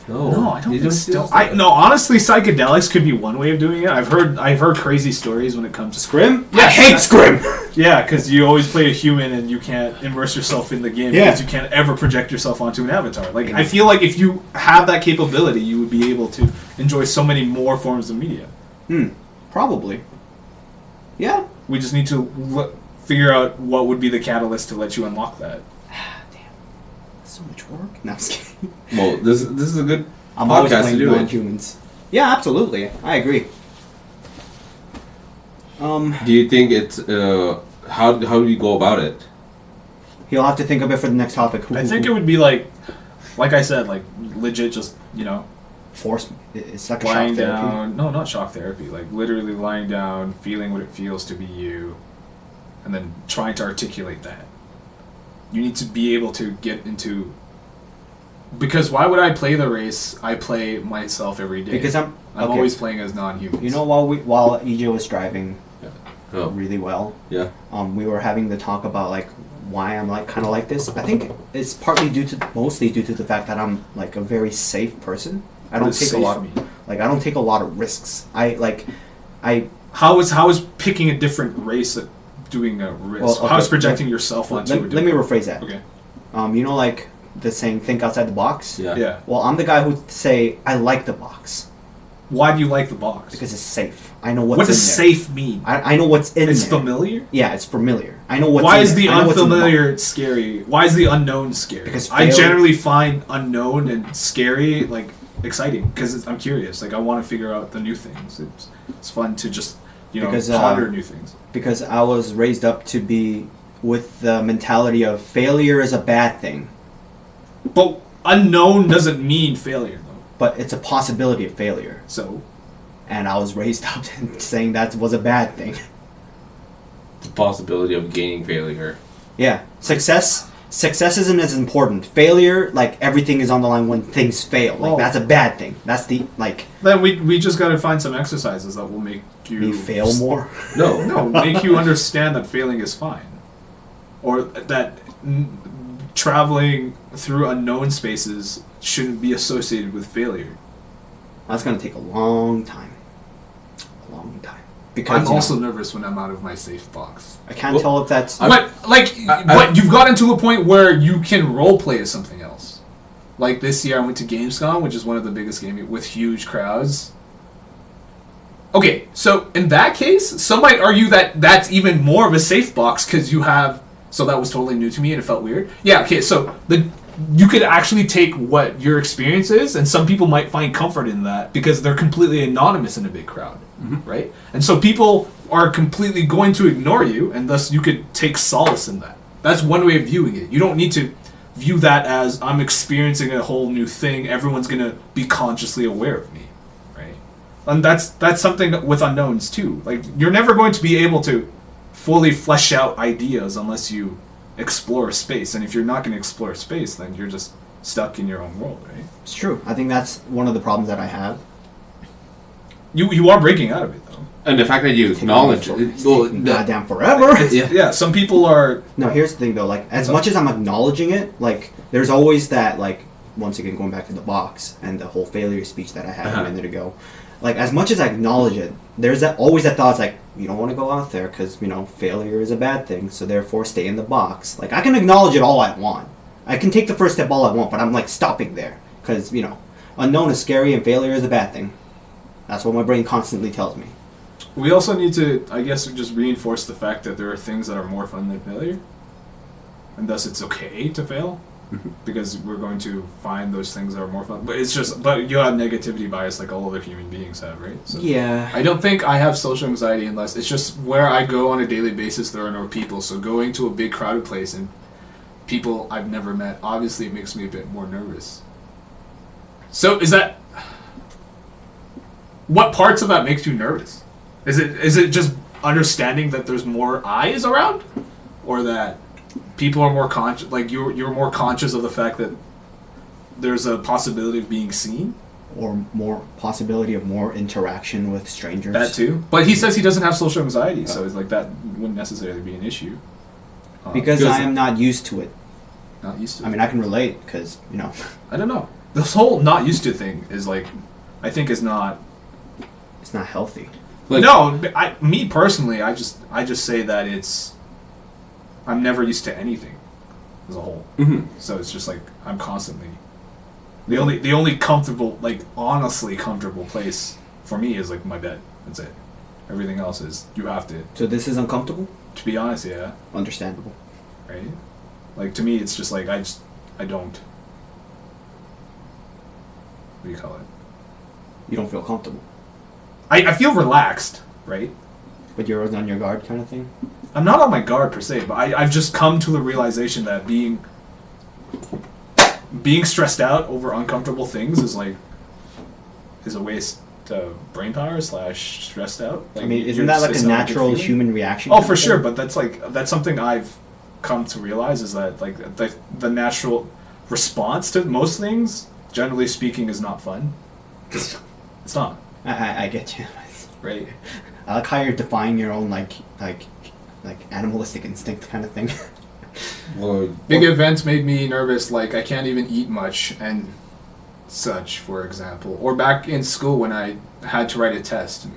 No, I don't think so. Honestly, psychedelics could be one way of doing it. I've heard crazy stories when it comes to Scrim? Yes, I hate Scrim! Yeah, because you always play a human and you can't immerse yourself in the game because you can't ever project yourself onto an avatar. Like, I feel like if you have that capability, you would be able to enjoy so many more forms of media. Probably. Yeah. We just need to figure out what would be the catalyst to let you unlock that. So much work. No, I'm just kidding. Well, this is a good I'm always podcast to playing do it. non-humans. Yeah, absolutely. I agree. Do you think it's how do you go about it? He'll have to think of it for the next topic. I think it would be like I said, like legit, just force. It's like a lying shock therapy. down. No, not shock therapy. Like literally lying down, feeling what it feels to be you, and then trying to articulate that. You need to be able to get into. Because why would I play the race? I play myself every day. Because I'm always playing as non-humans. You know, while EJ was driving Oh. really well, Yeah. We were having the talk about like why I'm like kind of like this. I think it's mostly due to the fact that I'm like a very safe person. I don't take a lot of risks. How is picking a different race doing a risk? Well, okay, How is projecting yourself onto let me rephrase that. Okay. You know, like the saying, think outside the box? Yeah. Yeah. Well, I'm the guy who'd say, I like the box. Why do you like the box? Because it's safe. I know what's what does in there. safe mean? I know what's in It's there. familiar? Yeah, it's familiar. I know what's Why in is there. the I know what's in the box. unfamiliar scary? Why is the unknown scary? Because I generally find unknown and scary like exciting because I'm curious. Like I want to figure out the new things. It's fun to just ponder new things. Because I was raised up to be with the mentality of failure is a bad thing. But unknown doesn't mean failure though. But it's a possibility of failure. So. And I was raised up saying that was a bad thing. The possibility of gaining failure. Yeah. Success isn't as important. Failure, like everything is on the line when things fail. Like that's a bad thing. That's the like. Then we just got to find some exercises that will make you Me fail more. No, make you understand that failing is fine, or that traveling through unknown spaces shouldn't be associated with failure. That's gonna take a long time. Because I'm also nervous when I'm out of my safe box. I can't tell if that's. But you've gotten to a point where you can role play as something else. Like this year, I went to Gamescom, which is one of the biggest games with huge crowds. Okay, so in that case, some might argue that that's even more of a safe box because you have. So that was totally new to me and it felt weird. Yeah. Okay. So you could actually take what your experience is, and some people might find comfort in that because they're completely anonymous in a big crowd, right? And so people are completely going to ignore you, and thus you could take solace in that. That's one way of viewing it. You don't need to view that as I'm experiencing a whole new thing. Everyone's gonna be consciously aware of me, right? And that's something with unknowns too. Like you're never going to be able to fully flesh out ideas unless you explore space, and if you're not going to explore space, then you're just stuck in your own world, right? It's true. I think that's one of the problems that I have. You are breaking out of it though, and the fact that you acknowledge it. Goddamn forever. Yeah. Some people are. No, here's the thing though. Like as much as I'm acknowledging it, like there's always that like once again going back to the box and the whole failure speech that I had a minute ago. Like as much as I acknowledge it, there's always that thought. It's like you don't want to go out there because failure is a bad thing. So therefore, stay in the box. Like I can acknowledge it all I want. I can take the first step all I want, but I'm like stopping there because unknown is scary and failure is a bad thing. That's what my brain constantly tells me. We also need to, I guess, just reinforce the fact that there are things that are more fun than failure, and thus it's okay to fail. because we're going to find those things that are more fun. But it's just, but you have negativity bias like all other human beings have, right? So Yeah. I don't think I have social anxiety unless it's just where I go on a daily basis. There are no people, so going to a big crowded place and people I've never met, obviously it makes me a bit more nervous. So is that, what parts of that makes you nervous? Is it just understanding that there's more eyes around, or that people are more conscious, like you're more conscious of the fact that there's a possibility of being seen, Or more possibility of more interaction with strangers. that too? But he says he doesn't have social anxiety, so it's like that wouldn't necessarily be an issue. Because I am not used to it. Not used to it. I mean, I can relate because, you know. I don't know. This whole not used to thing is like, I think is not. It's not healthy. Like, No, me personally, I just say that I'm never used to anything as a whole. mhm. So it's just like I'm constantly the only comfortable, like honestly comfortable place for me is like my bed. That's it. Everything else is you have to. So this is uncomfortable? To be honest, yeah, Understandable. right. Like to me, it's just like I don't. What do you call it? You don't feel comfortable. I feel relaxed, right? But you're always on your guard kind of thing? I'm not on my guard per se, but I've just come to the realization that being stressed out over uncomfortable things is a waste of brain power / stressed out. Like, I mean, isn't you're that like just- a it's not good natural feeling. human reaction? Oh, kind for of sure, thing? but that's something I've come to realize is that like the natural response to most things, generally speaking, is not fun. It's not, I get you. right? I like how you're defying your own like animalistic instinct kind of thing. Well, Big events made me nervous, like I can't even eat much and such, for example. Or back in school when I had to write a test.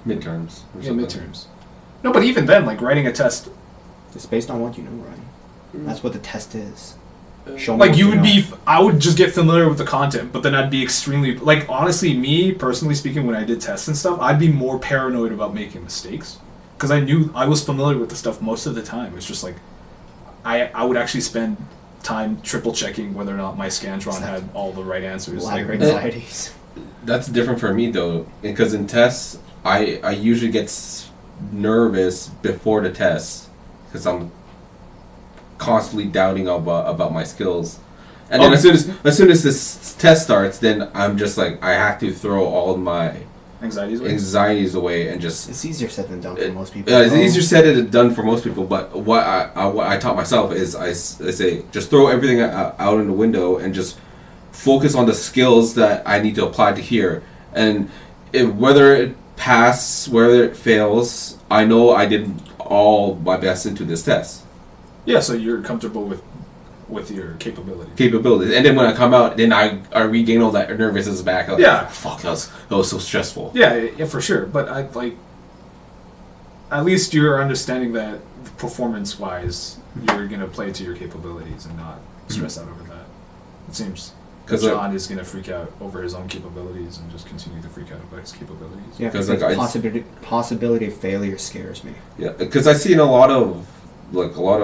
midterms. Or Yeah, something. midterms. No, but even then, like writing a test, It's based on what you know, Ryan. That's what the test is. Show me like what you would know. be, I would just get familiar with the content, but then I'd be extremely, like honestly, me personally speaking, when I did tests and stuff, I'd be more paranoid about making mistakes. Because I knew I was familiar with the stuff most of the time. It's just like, I would actually spend time triple checking whether or not my Scantron had all the right answers. Ladder Like, anxieties. That's different for me though, because in tests, I usually get nervous before the test because I'm constantly doubting about my skills, and then as soon as this test starts, then I'm just like I have to throw all my anxieties away and just. It's easier said than done for most people. It's easier said than done for most people, but what I taught myself is I say just throw everything out in the window and just focus on the skills that I need to apply to here, and whether it passes, whether it fails, I know I did all my best into this test. Yeah, so you're comfortable with your Capabilities, and then when I come out, then I regain all that nervousness back. Like, Yeah. fuck, that was so stressful. Yeah, for sure. But I like, at least you're understanding that performance-wise, you're gonna play to your capabilities and not stress out over that. It seems because John is gonna freak out over his own capabilities and just continue to freak out about his capabilities. Yeah, because like, possibility of failure scares me. Yeah, because I see in a lot of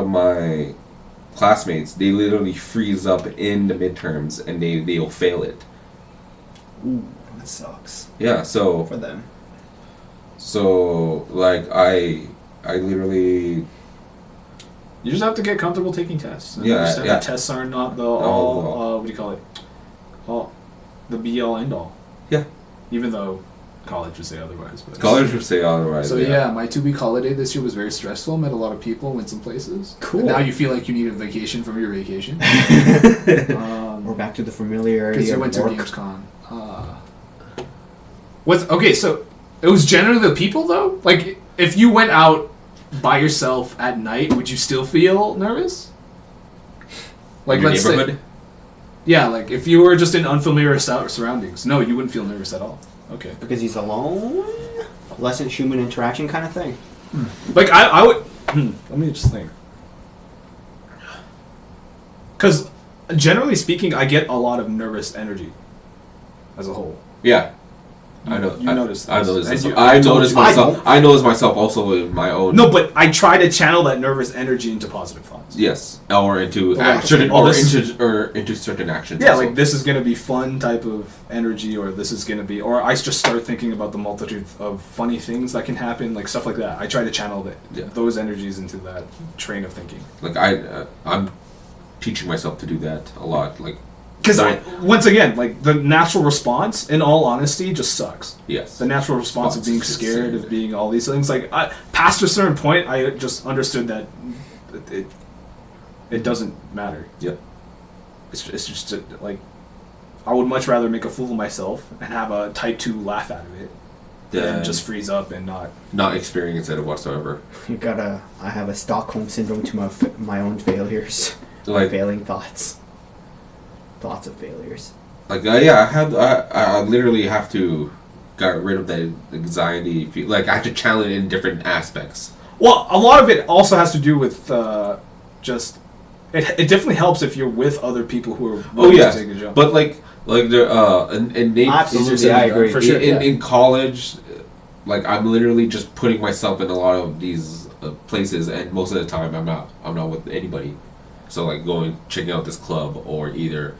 my classmates, they literally freeze up in the midterms and they'll fail it. Ooh, that sucks. Yeah, so For them. So like I literally. You just have to get comfortable taking tests. And Yeah, understand yeah. that tests are not the All- all. What do you call it? All the be all end all. Yeah. Even though college would say otherwise. But College would say otherwise. So yeah, my 2-week holiday this year was very stressful. Met a lot of people, went some places. Cool. And now you feel like you need a vacation from your vacation. We're back to the familiarity Because you of went to work. Gamescom. Okay? So it was generally the people though. Like if you went out by yourself at night, would you still feel nervous? Like Your let's neighborhood? say, yeah, like if you were just in unfamiliar surroundings, no, you wouldn't feel nervous at all. Okay. Because he's alone? Less human interaction kind of thing. Like I would. Let me just think. Because generally speaking, I get a lot of nervous energy as a whole. Yeah. I know. You noticed I this. noticed And this. you- I told noticed you. myself. I noticed myself also in my own. No, but I try to channel that nervous energy into positive thoughts. Yes, or into Like, certain, oh, or this- into certain actions. Yeah, also. like this is gonna be fun type of energy, or this is gonna be, or I just start thinking about the multitude of funny things that can happen, like stuff like that. I try to channel those energies into that train of thinking. Like I'm teaching myself to do that a lot. Like, Because Sorry. once again, like the natural response, in all honesty, just sucks. yes, The natural response of being Response is scared, just- of being all these things, like past a certain point, I just understood that it doesn't matter. yeah, It's just like I would much rather make a fool of myself and have a type 2 laugh out of it than then just freeze up and not. experience it whatsoever. I have a Stockholm syndrome to my own failures. Like, Failing thoughts. Thoughts of failures. like I literally have to get rid of that anxiety. Like I have to challenge it in different aspects. Well, a lot of it also has to do with just. It definitely helps if you're with other people who are Oh willing yeah, to take the jump. but like there and Nate, Absolutely, I agree. For sure. in college, like I'm literally just putting myself in a lot of these places, and most of the time I'm not with anybody. So like checking out this club, or either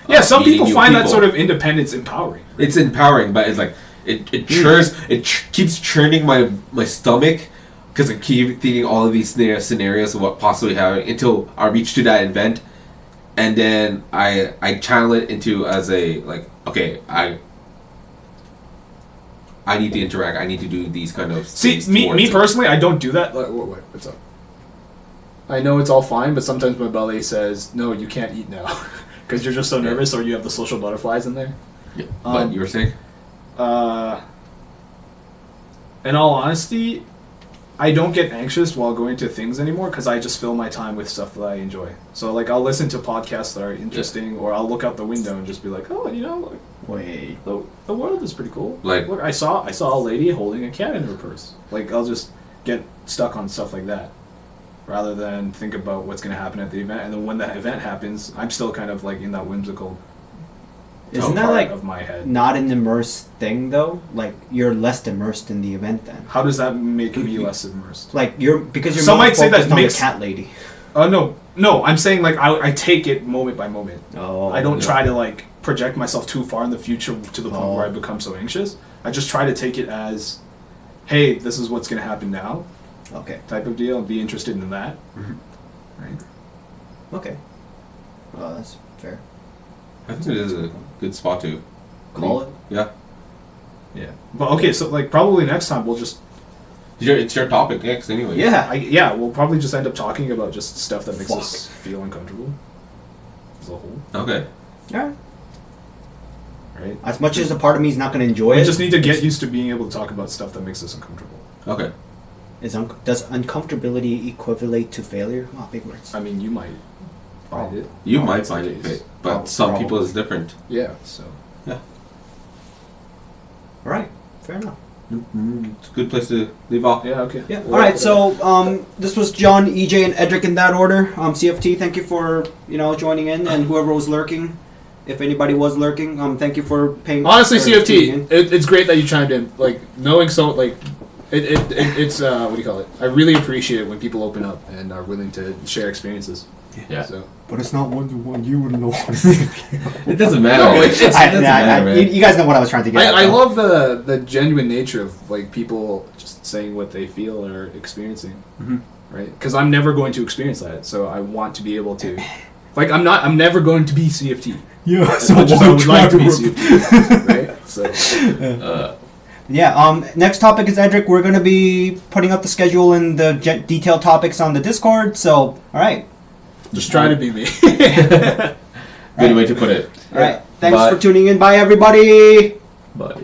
yeah, some meeting people new find that people. sort of independence empowering. It's empowering, but it's like it churns. It keeps churning my stomach because I keep thinking all of these scenarios of what possibly happened until I reach to that event, and then I channel it into as a like, okay, I need to interact. I need to do these kind of See, things me towards it. personally, I don't do that. Like, wait, what's up? I know it's all fine, but sometimes my belly says, "No, you can't eat now," because you're just so nervous, or you have the social butterflies in there. Yeah. But you were saying? In all honesty, I don't get anxious while going to things anymore because I just fill my time with stuff that I enjoy. So, like, I'll listen to podcasts that are interesting, or I'll look out the window and just be like, "Oh, like, Wait. the world is pretty cool." Like- look, I saw a lady holding a cat in her purse. Like, I'll just get stuck on stuff like that, rather than think about what's going to happen at the event. And then when that event happens, I'm still kind of like in that whimsical Isn't that part like of my head. not an immersed thing though? Like you're less immersed in the event then. How does that make me less immersed? Like because you're Some more might say that focused on makes- the cat lady. No, I'm saying like I take it moment by moment. Oh. I don't yeah. try to like project myself too far in the future to the point where I Oh. become so anxious. I just try to take it as, hey, this is what's going to happen now, Okay. type of deal, and be interested in that. Right? Okay. Well, that's fair. I think it is a good spot to Call it. Yeah. Yeah. But okay, so like probably next time we'll just It's your topic next anyway. Yeah. we'll probably just end up talking about just stuff that makes Fuck. us feel uncomfortable as a whole, Okay. Yeah. right? As much as a part of me is not going to enjoy We it. just need to get used to being able to talk about stuff that makes us uncomfortable. Okay. Does uncomfortability equivalent to failure? Oh, big words. I mean, you might find it. You Oh, might that's the find it case. fit, but some people Probably. is different. Yeah. So. Yeah. All right. Fair enough. It's a good place to leave off. Yeah. Okay. Yeah. We'll All right. wrap it up. So this was John, EJ, and Edric in that order. CFT, thank you for joining in, and whoever was lurking, if anybody was lurking, thank you for paying. Honestly, for tuning in. CFT, it's great that you chimed in. Like knowing so, like it's what do you call it? I really appreciate it when people open up and are willing to share experiences. Yeah. So But it's not one to one. You would know. It doesn't matter. No, it doesn't matter, man. You guys know what I was trying to get at. I though. love the genuine nature of like people just saying what they feel or experiencing, right? Because I'm never going to experience that, so I want to be able to. Like I'm never going to be CFT. Yeah. As much as I would like to be CFT, right? So. Yeah, next topic is Edric. We're going to be putting up the schedule and the detailed topics on the Discord. So, all right. Just try to be me. Good way to put it. All right. Thanks Bye. for tuning in. Bye, everybody. Bye.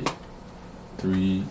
3.